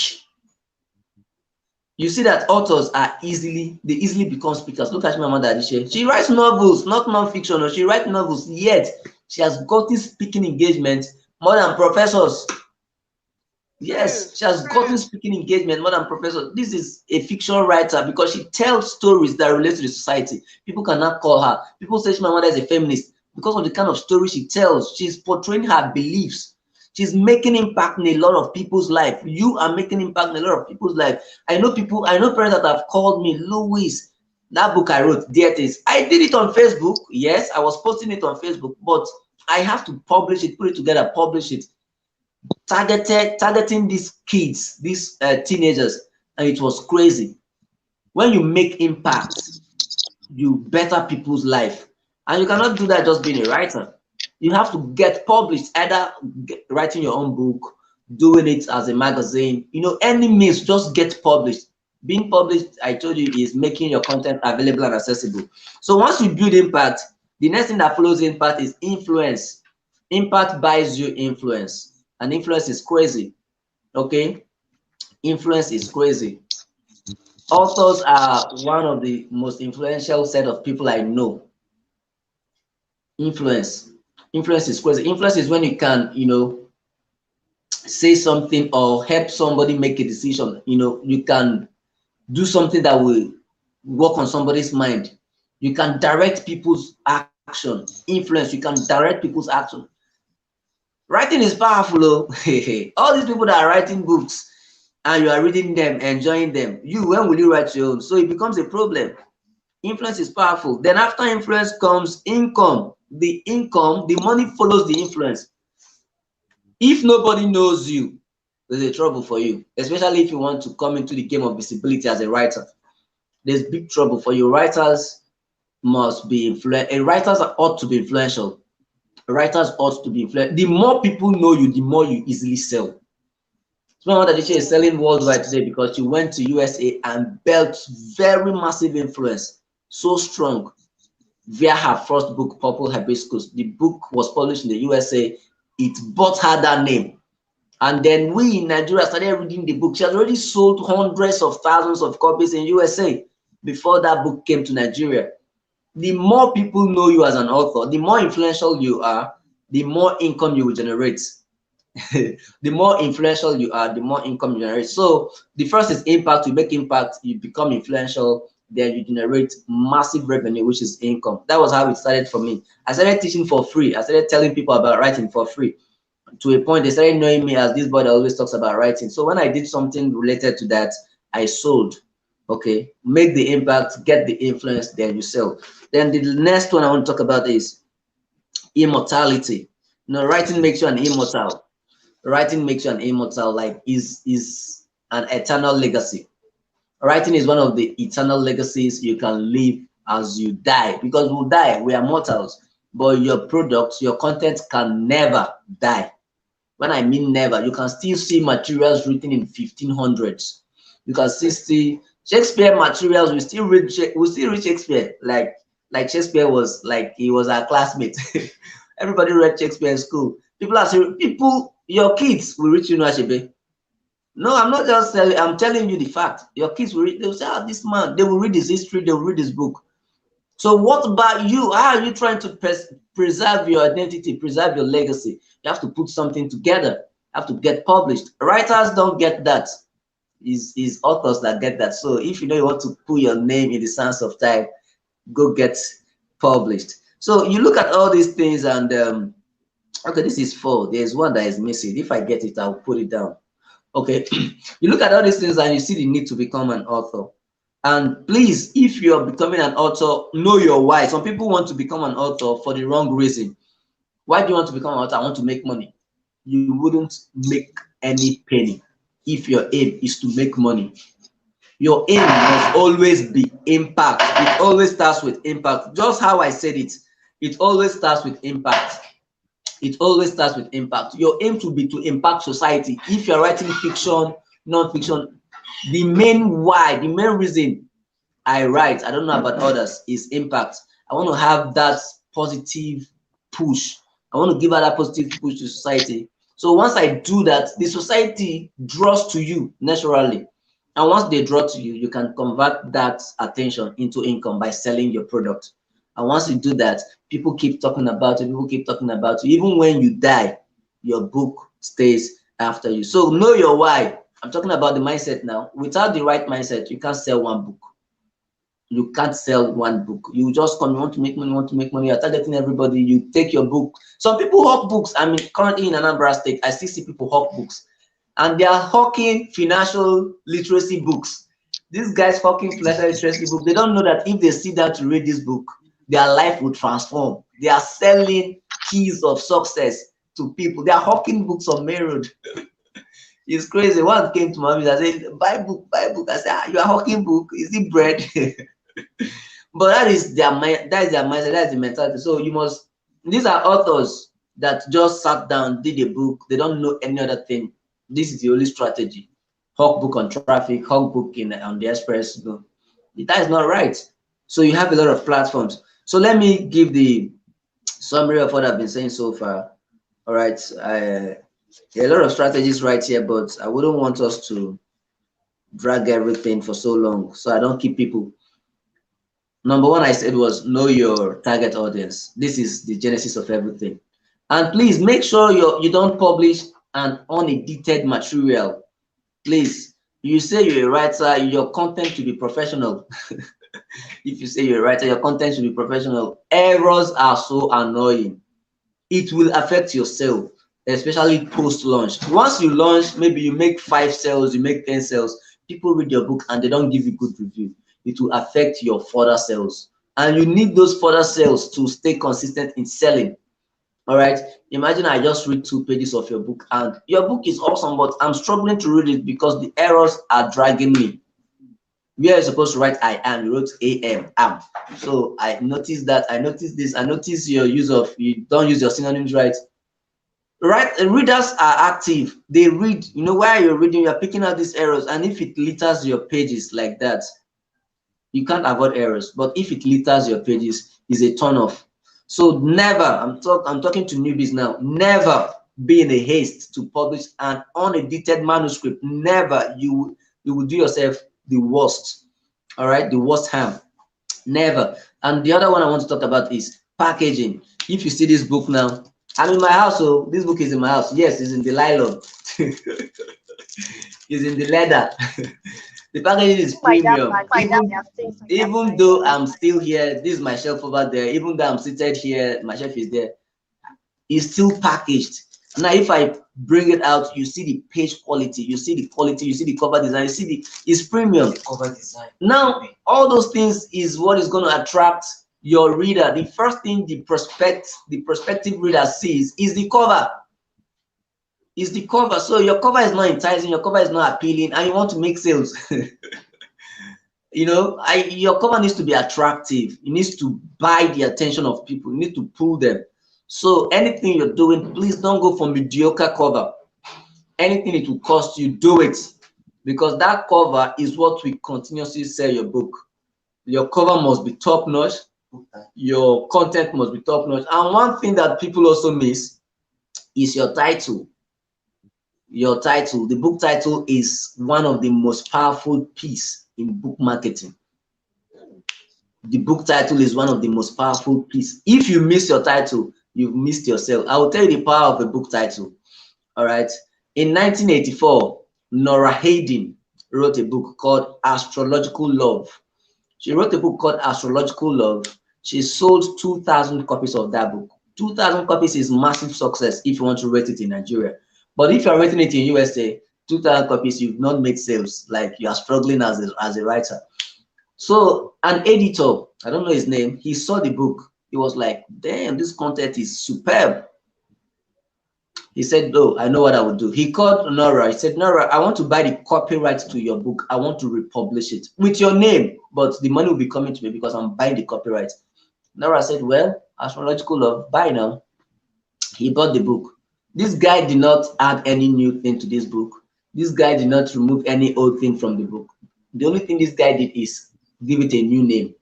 You see that authors are easily become speakers. Look at my mother Adishe. She writes novels, not non-fiction, or she writes novels, yet she has gotten speaking engagement more than professors. Yes, she has gotten speaking engagement more than professors. This is a fiction writer because she tells stories that relate to the society. People cannot call her. People say my mother is a feminist because of the kind of story she tells. She's portraying her beliefs. She's making impact in a lot of people's life. You are making impact in a lot of people's life. I know parents that have called me, Louis, that book I wrote, Dear Things. I did it on Facebook. Yes, I was posting it on Facebook, but I have to publish it, put it together, publish it. Targeting these kids, these teenagers, and it was crazy. When you make impact, you better people's life, and you cannot do that just being a writer. You have to get published, either writing your own book, doing it as a magazine, any means, just get published. Being published, I told you, is making your content available and accessible. So once you build impact, the next thing that follows impact is influence. Impact buys you influence. And influence is crazy. Okay, influence is crazy. Authors are one of the most influential set of people I know. Influence Influence is crazy. Influence is when you can, say something or help somebody make a decision. You can do something that will work on somebody's mind. You can direct people's action. Influence, you can direct people's action. Writing is powerful, oh. All these people that are writing books and you are reading them, enjoying them, when will you write your own? So it becomes a problem. Influence is powerful. Then after influence comes income. The money follows the influence. If nobody knows you, there's a trouble for you, especially if you want to come into the game of visibility as a writer. There's big trouble for you. Writers must be writers ought to be influential. Writers ought to be influential. The more people know you, the more you easily sell. Someone that is selling worldwide today because you went to USA and built very massive influence, so strong, via her first book, Purple Hibiscus. The book was published in the USA. It bought her that name. And then we in Nigeria started reading the book. She has already sold hundreds of thousands of copies in USA before that book came to Nigeria. The more people know you as an author, the more influential you are, the more income you will generate. The more influential you are, the more income you generate. So the first is impact. You make impact, you become influential, then you generate massive revenue, which is income. That was how it started for me. I started teaching for free. I started telling people about writing for free. To a point, they started knowing me as this boy that always talks about writing. So when I did something related to that, I sold. Okay, make the impact, get the influence, then you sell. Then the next one I want to talk about is immortality. Writing makes you an immortal. Writing makes you an immortal, like is an eternal legacy. Writing is one of the eternal legacies you can live as you die, because we'll die, we are mortals, but your products, your content can never die. When I mean never, you can still see materials written in 1500s. You can still see Shakespeare materials. We still read Shakespeare like Shakespeare was like he was our classmate. Everybody read Shakespeare in school. Your kids will read Chinua Achebe. No, I'm not just telling. I'm telling you the fact. Your kids will read. They will say, "Ah, this man." They will read his history. They will read his book. So what about you? How are you trying to preserve your identity, preserve your legacy? You have to put something together. You have to get published. Writers don't get that. It's authors that get that. So if you know you want to put your name in the sands of time, go get published. So you look at all these things and okay, this is 4. There's one that is missing. If I get it, I'll put it down. Okay, you look at all these things and you see the need to become an author. And please, if you're becoming an author, know your why. Some people want to become an author for the wrong reason. Why do you want to become an author? I want to make money. You wouldn't make any penny if your aim is to make money. Your aim must always be impact. It always starts with impact. Just how I said it, it always starts with impact. It always starts with impact. Your aim to be to impact society. If you're writing fiction, non-fiction, the main why, the main reason I write, I don't know about others, is impact. I want to have that positive push. I want to give out that positive push to society. So once I do that, the society draws to you naturally. And once they draw to you, you can convert that attention into income by selling your product. And once you do that, people keep talking about it, people keep talking about it. Even when you die, your book stays after you. So know your why. I'm talking about the mindset now. Without the right mindset, you can't sell one book. You can't sell one book. You just come, you want to make money, you're targeting everybody, you take your book. Some people hawk books. I mean, currently in Anambra State, I still see people hawk books. And they are hawking financial literacy books. These guys hawking financial literacy books, they don't know that if they sit down to read this book, their life will transform. They are selling keys of success to people. They are hawking books on Main Road. It's crazy. One came to my office and said, buy book, buy book. I said, ah, you are hawking book. Is it bread? But that is their mind, that is their mindset, that is the mentality. So you must, these are authors that just sat down, did a book, they don't know any other thing. This is the only strategy. Hawk book on traffic, hawk book on the express. No, that is not right. So you have a lot of platforms. So let me give the summary of what I've been saying so far. All right, a lot of strategies right here, but I wouldn't want us to drag everything for so long, so I don't keep people. Number one, I said, was know your target audience. This is the genesis of everything. And please make sure you don't publish an unedited material. Please, you say you're a writer, your content should be professional. If you say you're a writer, your content should be professional. Errors are so annoying. It will affect your sale, especially post-launch. Once you launch, maybe you make 5 sales, you make 10 sales, people read your book and they don't give you good review. It will affect your further sales. And you need those further sales to stay consistent in selling. All right. Imagine I just read 2 pages of your book and your book is awesome, but I'm struggling to read it because the errors are dragging me. Where you're supposed to write I am, you wrote am. So I noticed that, I noticed this, I noticed your use of, you don't use your synonyms right. Right, readers are active, they read, you know, while you're reading, you're picking out these errors, and if it litters your pages like that, you can't avoid errors, but if it litters your pages, is a turn off. So never, I'm talking to newbies now, never be in a haste to publish an unedited manuscript. Never. You will do yourself the worst. All right, the worst harm. Never. And the other one I want to talk about is packaging. If you see this book now, I'm in my house, so this book is in my house. Yes, it's in the nylon. It's in the leather. The packaging is premium. Even though I'm still here, this is my shelf over there. Even though I'm seated here, my shelf is there. It's still packaged. Now, if I bring it out, you see the page quality, you see the quality, you see the cover design, you see it's premium. Cover design. Now, all those things is what is going to attract your reader. The first thing the prospective reader sees is the cover. Is the cover. So your cover is not enticing, your cover is not appealing, and you want to make sales. You know, your cover needs to be attractive. It needs to buy the attention of people. You need to pull them. So anything you're doing, please don't go for mediocre cover. Anything it will cost you, do it, because that cover is what will continuously sell your book. Your cover must be top notch. Your content must be top notch. And one thing that people also miss is your title. Your title, the book title, is one of the most powerful piece in book marketing. The book title is one of the most powerful piece. If you miss your title, you've missed yourself. I will tell you the power of a book title. All right. In 1984, Nora Hayden wrote a book called Astrological Love. She wrote a book called Astrological Love. She sold 2,000 copies of that book. 2,000 copies is massive success if you want to rate it in Nigeria. But if you're rating it in USA, 2,000 copies, you've not made sales. Like you are struggling as a writer. So an editor, I don't know his name, he saw the book. He was like, damn, this content is superb. He said, no, I know what I would do. He called Nora. He said, Nora, I want to buy the copyright to your book. I want to republish it with your name, but the money will be coming to me because I'm buying the copyright. Nora said, well, Astrological Love, buy now. He bought the book. This guy did not add any new thing to this book. This guy did not remove any old thing from the book. The only thing this guy did is give it a new name.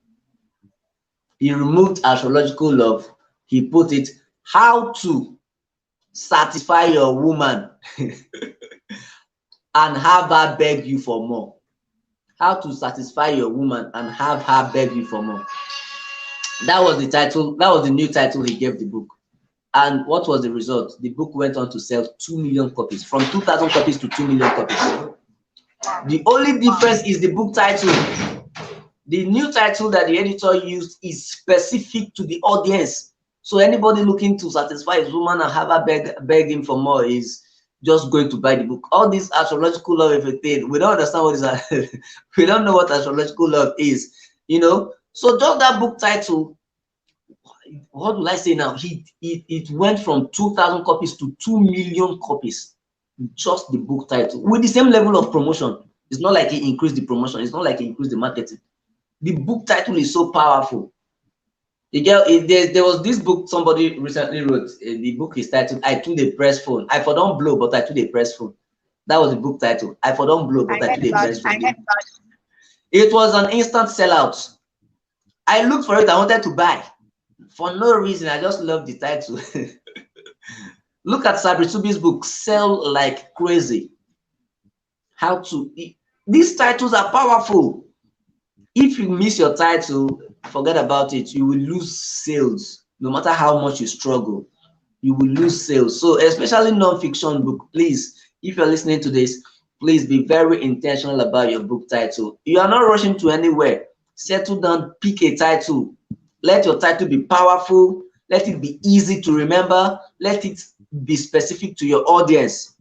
He removed Astrological Love. He put it, How to Satisfy Your Woman and Have Her Beg You for More. How to Satisfy Your Woman and Have Her Beg You for More. That was the title. That was the new title he gave the book. And what was the result? The book went on to sell 2 million copies, from 2,000 copies to 2 million copies. The only difference is the book title. The new title that the editor used is specific to the audience. So anybody looking to satisfy his woman and have her beg him for more is just going to buy the book. All this astrological love, everything, we don't understand what is. We don't know what astrological love is, you know. So just that book title, what will I say now? It went from 2,000 copies to 2 million copies. Just the book title with the same level of promotion. It's not like he increased the promotion. It's not like he increased the marketing. The book title is so powerful. There was this book somebody recently wrote. The book is titled "I Took the Press Phone." I for don't blow, but I took the press phone. That was the book title. I for don't blow, but I took the press phone. It was an instant sellout. I looked for it. I wanted to buy for no reason. I just love the title. Look at Sabri Subi's book, Sell Like Crazy. How to. These titles are powerful. If you miss your title, forget about it. You will lose sales no matter how much you struggle. you will lose sales. So especially non-fiction book, please, if you're listening to this, please be very intentional about your book title. You are not rushing to anywhere. Settle down, pick a title. Let your title be powerful. Let it be easy to remember. Let it be specific to your audience.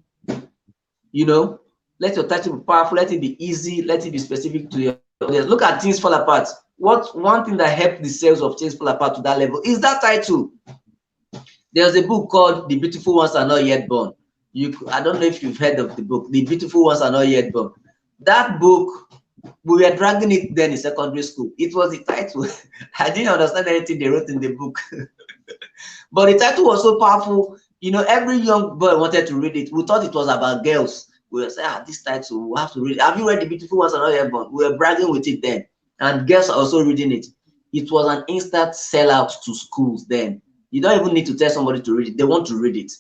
You know, let your title be powerful. Let it be easy. Let it be specific to your audience. Look at Things Fall Apart. What one thing that helped the sales of Things Fall Apart to that level is that title. There's a book called The Beautiful Ones Are Not Yet Born. I don't know if you've heard of the book, The Beautiful Ones Are Not Yet Born. That book, we were dragging it then in secondary school. It was the title. I didn't understand anything they wrote in the book. But the title was so powerful. You know, every young boy wanted to read it. We thought it was about girls. We were saying, this title, we have to read it. Have you read The Beautiful Ones Are Not Yet Born? We were bragging with it then. And girls are also reading it. It was an instant sellout to schools then. You don't even need to tell somebody to read it. They want to read it.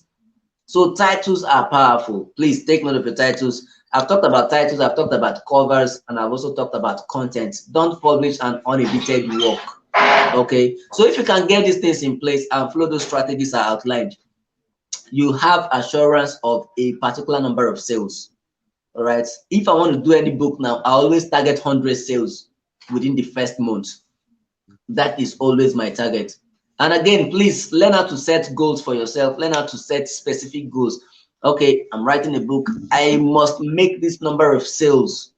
So titles are powerful. Please take note of your titles. I've talked about titles, I've talked about covers, and I've also talked about content. Don't publish an unedited work. Okay, so if you can get these things in place and follow those strategies I outlined, you have assurance of a particular number of sales. All right, if I want to do any book now, I always target 100 sales within the first month. That is always my target. And again, please learn how to set goals for yourself. Learn how to set specific goals. Okay, I'm writing a book. I must make this number of sales.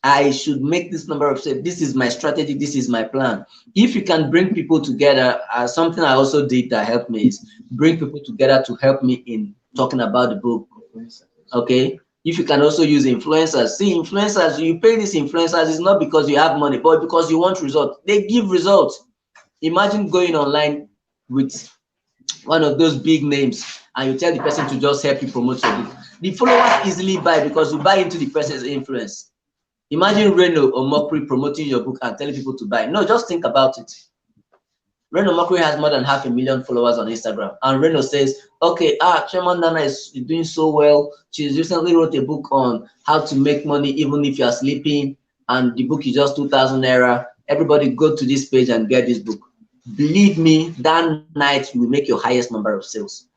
I should make this number of sales. This is my strategy. This is my plan. If you can bring people together, something I also did that helped me is bring people together to help me in talking about the book. Okay. If you can also use influencers. See, influencers, you pay these influencers, it's not because you have money, but because you want results. They give results. Imagine going online with one of those big names and you tell the person to just help you promote your book. The followers easily buy because you buy into the person's influence. Imagine Reno or Mokri promoting your book and telling people to buy. No, just think about it. Reno Mokri has more than 500,000 followers on Instagram, and Reno says, okay, Chairman Nana is doing so well. She recently wrote a book on how to make money even if you're sleeping, and the book is just 2,000 naira. Everybody go to this page and get this book. Believe me, that night you will make your highest number of sales.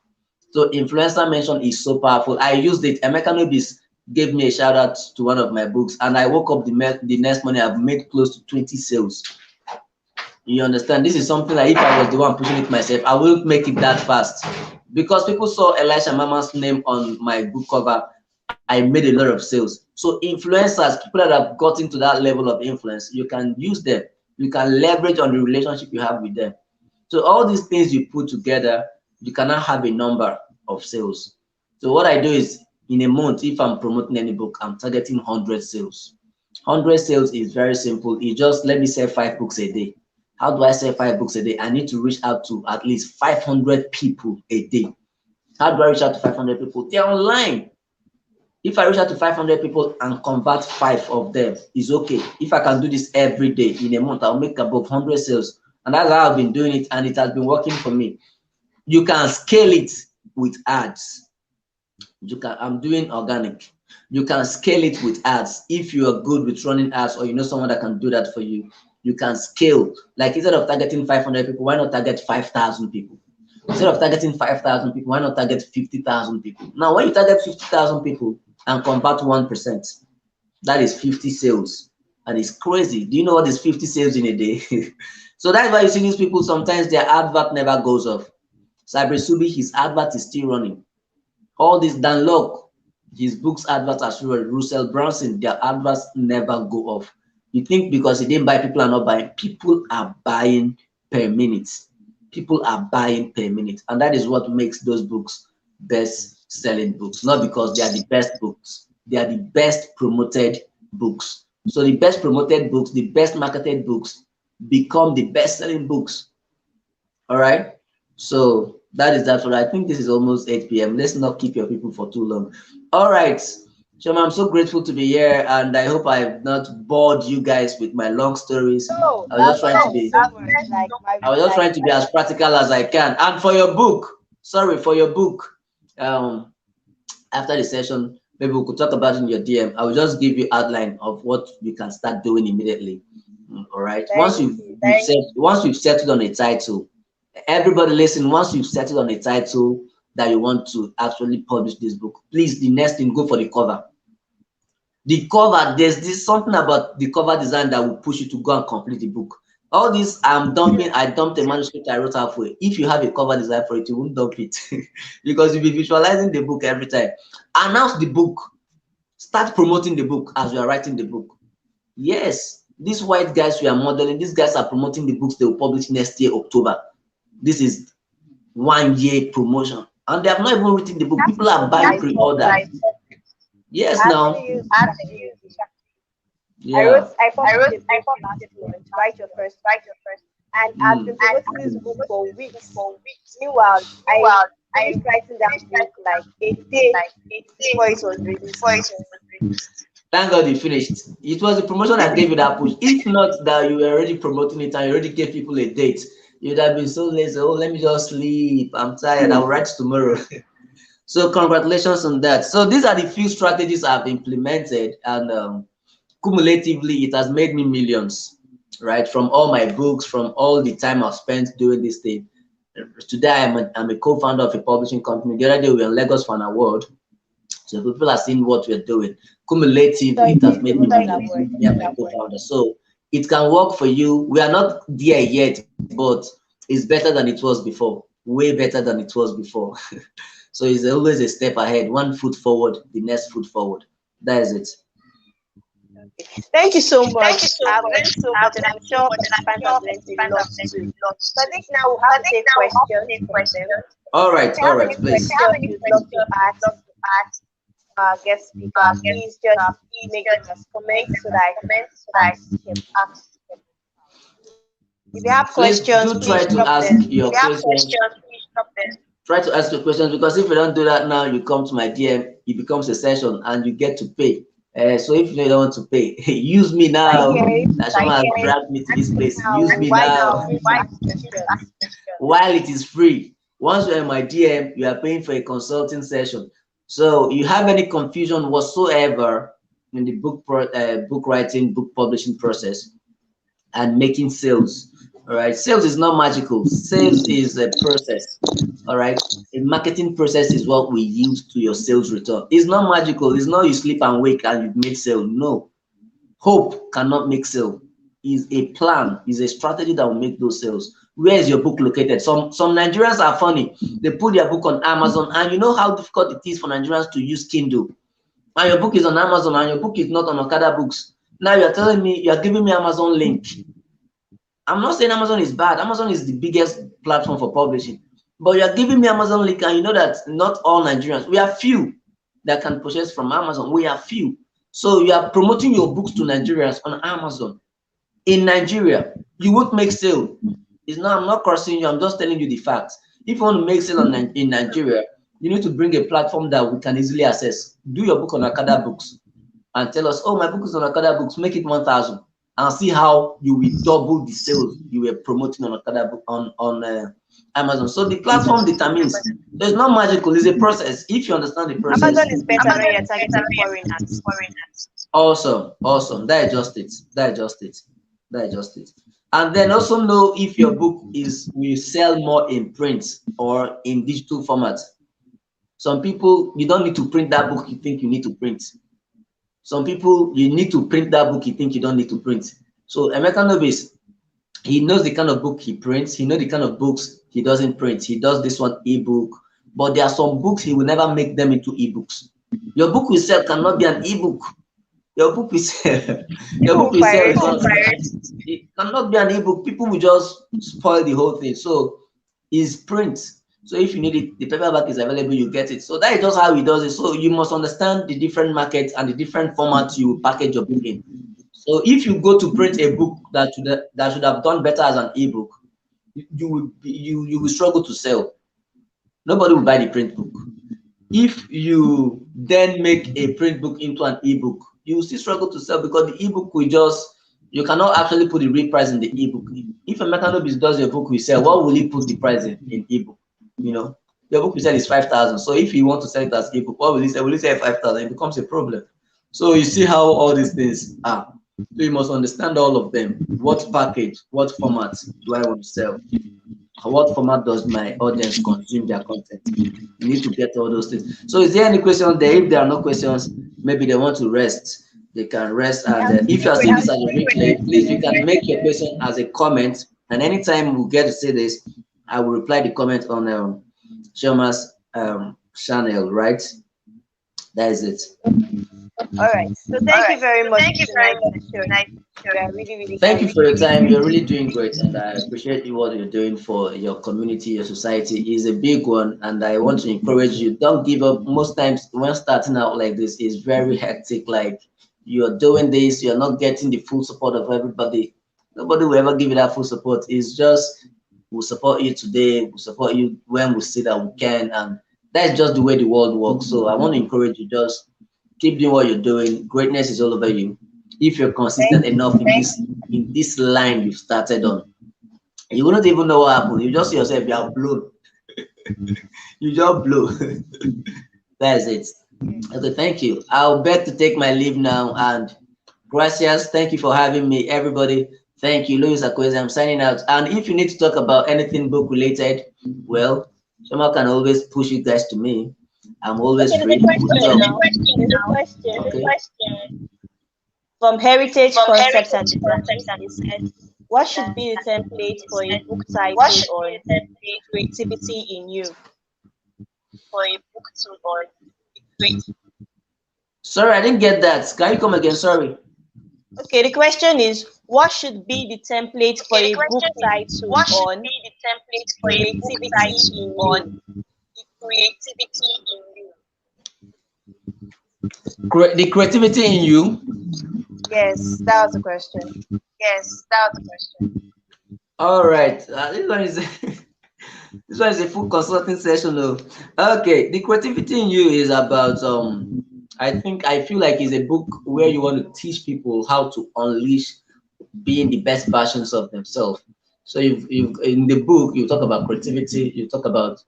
So influencer mention is so powerful. I used it. Emeka Nobis gave me a shout out to one of my books, and I woke up the next morning, I've made close to 20 sales. You understand? This is something that if I was the one pushing it myself, I wouldn't make it that fast. Because people saw Elisha Mama's name on my book cover, I made a lot of sales. So influencers, people that have gotten to that level of influence, you can use them. You can leverage on the relationship you have with them. So all these things you put together, you cannot have a number of sales. So what I do is, in a month, if I'm promoting any book, I'm targeting 100 sales. 100 sales is very simple. It's just, let me sell 5 books a day. How do I sell 5 books a day? I need to reach out to at least 500 people a day. How do I reach out to 500 people? They're online. If I reach out to 500 people and convert 5 of them, is okay. If I can do this every day in a month, I'll make above 100 sales. And that's how I've been doing it, and it has been working for me. You can scale it with ads. I'm doing organic. You can scale it with ads. If you are good with running ads, or you know someone that can do that for you, you can scale. Like, instead of targeting 500 people, why not target 5,000 people? Instead of targeting 5,000 people, why not target 50,000 people? Now, when you target 50,000 people and convert 1%, that is 50 sales. And it's crazy. Do you know what is 50 sales in a day? So that's why you see these people, sometimes their advert never goes off. Cyber Subi, his advert is still running. All this Dan Lok, his books adverts are still running. Russell Brunson, their adverts never go off. You think because he didn't buy, people are not buying? People are buying per minute. People are buying per minute. And that is what makes those books best-selling books. Not because they are the best books. They are the best promoted books. So the best promoted books, the best marketed books become the best-selling books. All right? So that is that. I think this is almost 8 p.m. Let's not keep your people for too long. All right. Shoma, I'm so grateful to be here, and I hope I've not bored you guys with my long stories. No, I was just trying to be as practical as I can. And for your book, for your book, after the session, maybe we could talk about it in your DM. I will just give you outline of what you can start doing immediately. All right. Once we've settled on a title, Everybody listen, once you've settled on a title that you want to actually publish this book, please, the next thing, go for the cover. The cover, there's this something about the cover design that will push you to go and complete the book. All this I dumped a manuscript I wrote halfway. If you have a cover design for it, you won't dump it because you'll be visualizing the book every time. Announce the book. Start promoting the book as you are writing the book. Yes, these white guys we are modeling, these guys are promoting the books they will publish next year, October. This is 1 year promotion. And they have not even written the book. People are buying pre-order. Yes, now. Yeah. I wrote last month, write your first. And I've been promoting this book for weeks. Meanwhile, I finished writing that book like a day before it was released. Thank God you finished. It was the promotion that gave you that push. If not that you were already promoting it and you already gave people a date, you'd have been so lazy. Oh, let me just sleep. I'm tired. I'll write tomorrow. So congratulations on that. So these are the few strategies I've implemented, and cumulatively, it has made me millions, right? From all my books, from all the time I've spent doing this thing. Today, I'm a co-founder of a publishing company. The other day, we were in Lagos for an award. So people are seeing what we're doing. Cumulatively, it has made me millions. Yeah, my co-founder. So it can work for you. We are not there yet, but it's better than it was before. Way better than it was before. So it's always a step ahead. One foot forward, the next foot forward. That is it. Thank you so much. I've learned so much, and I'm sure participants have learned a lot too. So I think now we have to take questions from them. All right, please. You'd love to ask guest speaker, please just make us comment so that I can ask them. If you have questions, please try to ask your questions. Try to ask your questions, because if you don't do that now, you come to my DM, it becomes a session and you get to pay. So if you don't want to pay, use me now. Nashama has dragged me to this place. Use me now. While it is free. Once you're in my DM, you are paying for a consulting session. So you have any confusion whatsoever in the book writing, book publishing process, and making sales. All right, sales is not magical. Sales is a process. All right, a marketing process is what we use to your sales return. It's not magical. It's not you sleep and wake and you make sale. No, hope cannot make sale. Is a plan, is a strategy that will make those sales. Where is your book located? Some Nigerians are funny. They put their book on Amazon, and you know how difficult it is for Nigerians to use Kindle. And your book is on Amazon, and your book is not on Okada Books. Now you're telling me, you're giving me Amazon link. I'm not saying Amazon is bad. Amazon is the biggest platform for publishing. But you're giving me Amazon link, and you know that not all Nigerians, we are few that can purchase from Amazon. We are few. So you are promoting your books to Nigerians on Amazon. In Nigeria, you won't make sale. It's not, I'm not crossing you, I'm just telling you the facts. If you want to make sale in Nigeria, you need to bring a platform that we can easily access. Do your book on Okada Books and tell us, oh, my book is on Okada Books, make it 1,000, and see how you will double the sales you were promoting on Okada Book on Amazon. So the platform determines. It's not magical, it's a process. If you understand the process. Amazon is better when you're targeting foreigners. Awesome. That just it. And then also know if your book will sell more in print or in digital format. Some people, you don't need to print that book you think you need to print. Some people, you need to print that book you think you don't need to print. So Emeka Nobis, he knows the kind of book he prints. He knows the kind of books he doesn't print. He does this one ebook, but there are some books he will never make them into ebooks. Your book will sell cannot be an ebook. Your book will sell. It cannot be an ebook. People will just spoil the whole thing. So it's print. So if you need it, the paperback is available, you get it. So that is just how he does it. So you must understand the different markets and the different formats you package your book in. So if you go to print a book that should have done better as an ebook, you will struggle to sell. Nobody will buy the print book. If you then make a print book into an ebook, you will still struggle to sell, because the ebook will you cannot actually put the real price in the ebook. If a Mekanobis does your book will sell, what will he put the price in ebook? You know, your book will sell is 5,000. So if you want to sell it as ebook, what will he say? Will he say 5,000? It becomes a problem. So you see how all these things are. So you must understand all of them. What package, what format do I want to sell? what format does my audience consume their content? You need to get all those things. So is there any question there? If there are no questions, maybe they want to rest. They can rest. And if you are seeing this as a replay, please, you can make your question as a comment. And anytime we get to say this, I will reply the comment on Shoma's channel, right? That is it. All right. So thank you very much. Thank you very much. Really thank you for your time. You're really doing great, and I appreciate you what you're doing for your community, your society is a big one, and I want to encourage you. Don't give up. Most times when starting out like this is very hectic. Like you're doing this, you're not getting the full support of everybody. Nobody will ever give you that full support. It's just we'll support you today, we'll support you when we see that we can, and that's just the way the world works. So I want to encourage you, just keep doing what you're doing. Greatness is all over you. If you're consistent enough in this line you've started on, you wouldn't even know what happened. You just see yourself, you are blown. You just blow. That's it. Okay, thank you. I'll beg to take my leave now, and gracias. Thank you for having me, everybody. Thank you, Louis Akwaeze. I'm signing out. And if you need to talk about anything book related, well, someone can always push you guys to me. I'm always free. There's a question. From Heritage Concepts and Design, what should be the template for a book title on creativity in you? Sorry, I didn't get that. Can you come again? Sorry. Okay, the question is, what should be the template for a book title on creativity in you? The creativity in you? Yes, that was the question. All right. This one is this one is a full consulting session though. Okay, the creativity in you is about I feel like it's a book where you want to teach people how to unleash being the best versions of themselves. So you've in the book you talk about creativity, you talk about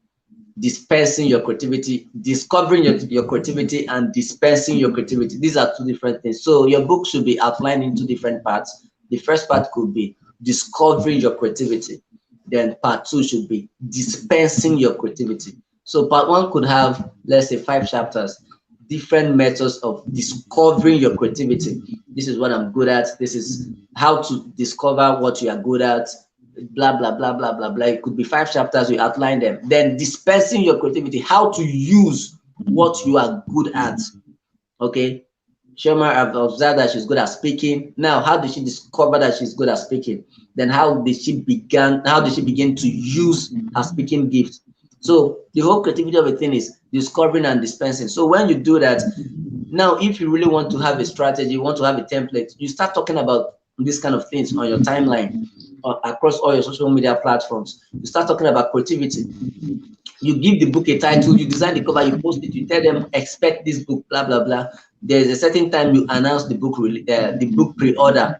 dispensing your creativity, discovering your creativity, and dispensing your creativity. These are two different things. So your book should be outlined into different parts. The first part could be discovering your creativity. Then part two should be dispensing your creativity. So part one could have, let's say, 5 chapters, different methods of discovering your creativity. This is what I'm good at. This is how to discover what you are good at. Blah blah blah blah blah blah. It could be 5 chapters. We outline them. Then dispensing your creativity, how to use what you are good at. Okay, Shema, I've observed that she's good at speaking. Now, how did she discover that she's good at speaking? Then how did she begin to use her speaking gift? So the whole creativity of a thing is discovering and dispensing. So when you do that, now if you really want to have a strategy, you want to have a template, you start talking about these kind of things on your timeline across all your social media platforms. You start talking about creativity. You give the book a title, you design the cover, you post it, you tell them expect this book, blah blah blah. There's a certain time you announce the book pre-order.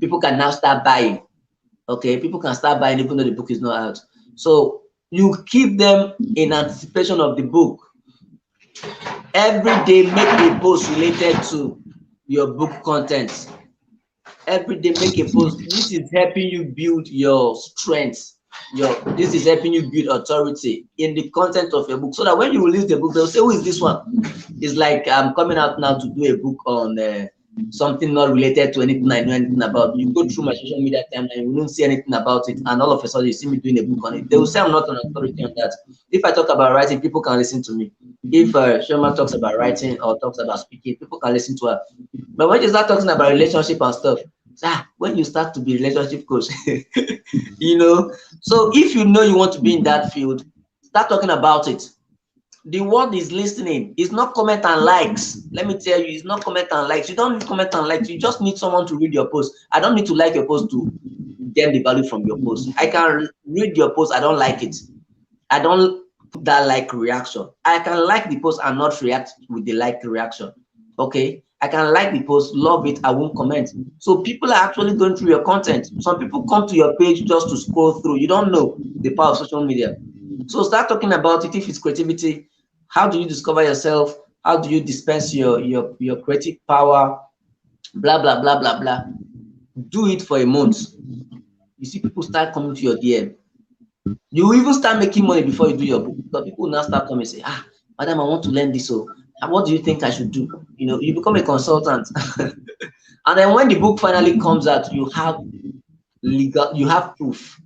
People can now start buying. Okay, people can start buying even though the book is not out. So you keep them in anticipation of the book. Every day make a post related to your book content. Every day make a post. This is helping you build your strength. This is helping you build authority in the content of your book, so that when you release the book, they'll say, who is this one? It's like I'm coming out now to do a book on something not related to anything I know anything about. You go through my social media timeline, you don't see anything about it, and all of a sudden you see me doing a book on it. They will say I'm not an authority on that. If I talk about writing, people can listen to me. If Shoma talks about writing or talks about speaking, people can listen to her. But when you start talking about relationship and stuff, when you start to be relationship coach, you know. So if you know you want to be in that field, start talking about it. The world is listening. It's not comment and likes. Let me tell you, it's not comment and likes. You don't need comment and likes. You just need someone to read your post. I don't need to like your post to get the value from your post. I can read your post. I don't like it. I don't put that like reaction. I can like the post and not react with the like reaction. Okay, I can like the post, love it, I won't comment. So people are actually going through your content. Some people come to your page just to scroll through. You don't know the power of social media. So start talking about it. If it's creativity, how do you discover yourself? How do you dispense your creative power? Blah blah blah blah blah. Do it for a month. You see people start coming to your DM. You even start making money before you do your book, because people will now start coming and say, ah, madam, I want to learn this. So what do you think I should do? You know, you become a consultant. And then when the book finally comes out, you have proof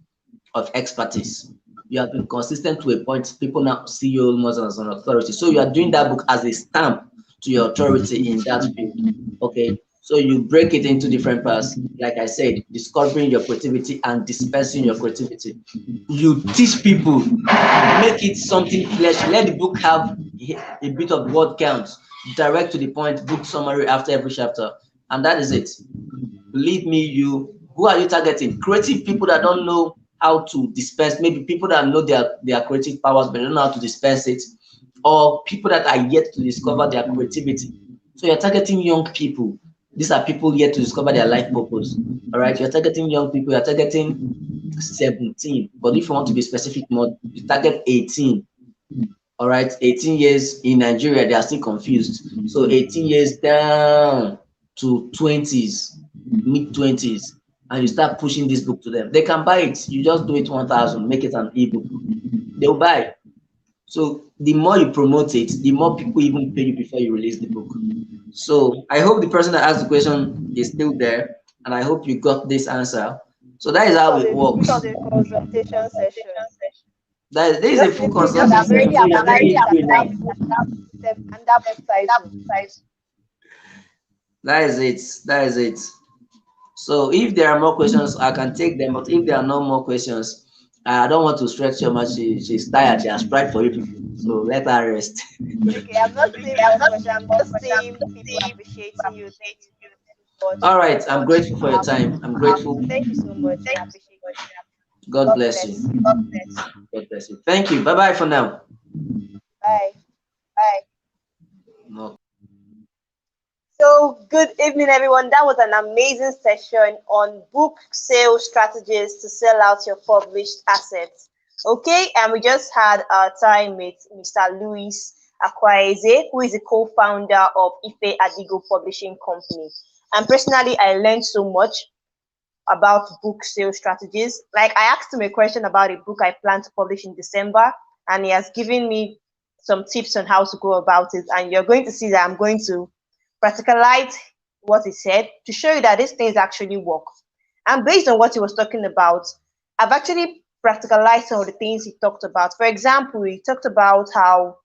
of expertise. You have been consistent to a point. People now see you almost as an authority. So you are doing that book as a stamp to your authority in that field. Okay. So you break it into different parts. Like I said, discovering your creativity and dispensing your creativity. You teach people, make it something flesh. Let the book have a bit of word count, direct to the point, book summary after every chapter. And that is it. Believe me, who are you targeting? Creative people that don't know how to dispense, maybe people that know their creative powers but don't know how to dispense it, or people that are yet to discover their creativity. So you're targeting young people. These are people yet to discover their life purpose. All right, you're targeting young people, you're targeting 17, but if you want to be specific more, you target 18. All right, 18 years in Nigeria, they are still confused. So 18 years down to 20s, mid-20s, and you start pushing this book to them. They can buy it. You just do it 1,000, make it an ebook. They'll buy. So the more you promote it, the more people even pay you before you release the book. So I hope the person that asked the question is still there, and I hope you got this answer. So that is how it works. Consultation session. There is a Just full need proof that consultation I've already session, so you're doing applied it it free and now. that book title. That is it. That is it. So if there are more questions, I can take them. But if there are no more questions, I don't want to stretch so much. She's tired. She has tried for you people. So let her rest. Okay, I'm not saying more question. I'm just saying people appreciating you. Thank you so much All for right. I'm grateful for your our time. I'm grateful. thank you so much. We appreciate it. God God bless you. bless. God bless you. Thank you. Bye bye for now. Bye. Okay. So, good evening, everyone. That was an amazing session on book sales strategies to sell out your published assets. Okay, and we just had our time with Mr. Louis Akwaeze, who is the co-founder of Ifeadigo Publishing Company. And personally, I learned so much about book sales strategies. Like, I asked him a question about a book I plan to publish in December, and he has given me some tips on how to go about it. And you're going to see that I'm going to practicalize what he said to show you that these things actually work. And based on what he was talking about, I've actually practicalized some of the things he talked about. For example, he talked about how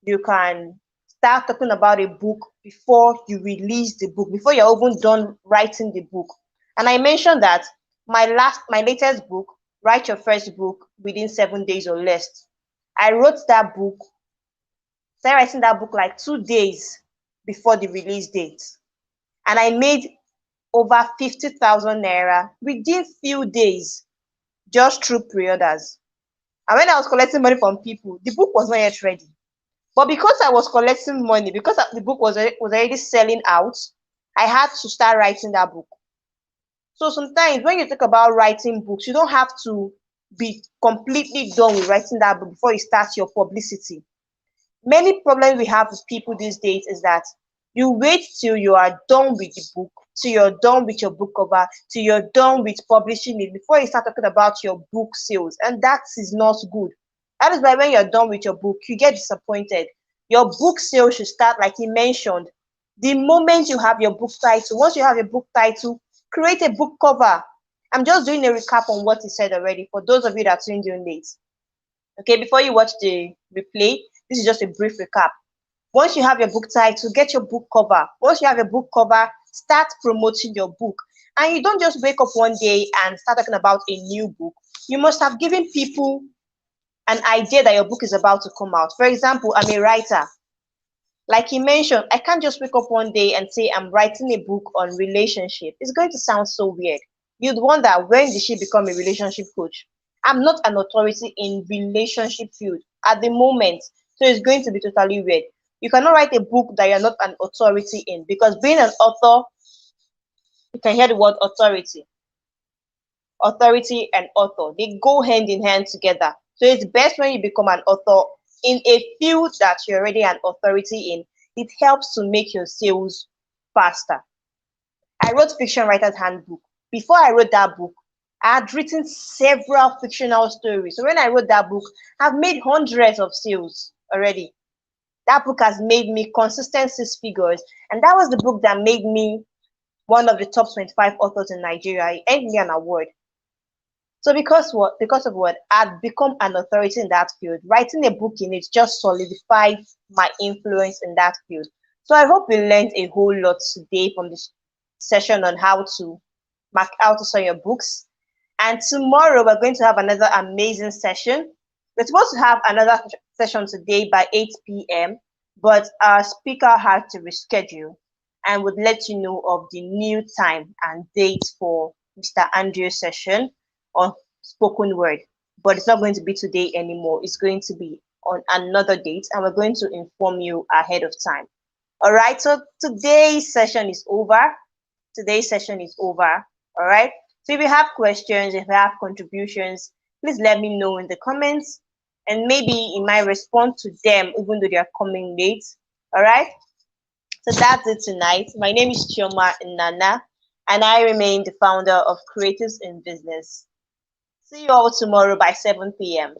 you can start talking about a book before you release the book, before you're even done writing the book. And I mentioned that my latest book, Write Your First Book Within 7 Days or Less. I wrote that book, started writing that book like 2 days before the release date. And I made over 50,000 naira within few days just through pre-orders. And when I was collecting money from people, the book was not yet ready. But because I was collecting money, because the book was already selling out, I had to start writing that book. So sometimes when you talk about writing books, you don't have to be completely done with writing that book before you start your publicity. Many problems we have with people these days is that you wait till you are done with the book, till you're done with your book cover, till you're done with publishing it before you start talking about your book sales. And that is not good. That is why when you're done with your book, you get disappointed. Your book sales should start, like he mentioned, the moment you have your book title. Once you have your book title, create a book cover. I'm just doing a recap on what he said already for those of you that tuned in late. Okay, before you watch the replay, this is just a brief recap. Once you have your book title, get your book cover. Once you have your book cover, start promoting your book. And you don't just wake up one day and start talking about a new book. You must have given people an idea that your book is about to come out. For example, I'm a writer. Like he mentioned, I can't just wake up one day and say I'm writing a book on relationship. It's going to sound so weird. You'd wonder, when did she become a relationship coach? I'm not an authority in relationship field at the moment, so it's going to be totally weird. You cannot write a book that you're not an authority in, because being an author, you can hear the word authority. Authority and author, they go hand in hand together. So it's best when you become an author in a field that you're already an authority in. It helps to make your sales faster. I wrote Fiction Writer's Handbook. Before I wrote that book, I had written several fictional stories. So when I wrote that book, I've made hundreds of sales already. That book has made me consistent six figures. And that was the book that made me one of the top 25 authors in Nigeria. It earned me an award. So because of what? I'd become an authority in that field. Writing a book in it just solidified my influence in that field. So I hope we learned a whole lot today from this session on how to sell your books. And tomorrow we're going to have another amazing session. We're supposed to have another session today by 8 p.m., but our speaker had to reschedule and would let you know of the new time and date for Mr. Andrew's session on spoken word. But it's not going to be today anymore. It's going to be on another date, and we're going to inform you ahead of time. All right, so today's session is over. Today's session is over. All right. So if you have questions, if you have contributions, please let me know in the comments, and maybe in my response to them, even though they are coming late. All right. So that's it tonight. My name is Chioma Nana, and I remain the founder of Creatives in Business. See you all tomorrow by 7 p.m.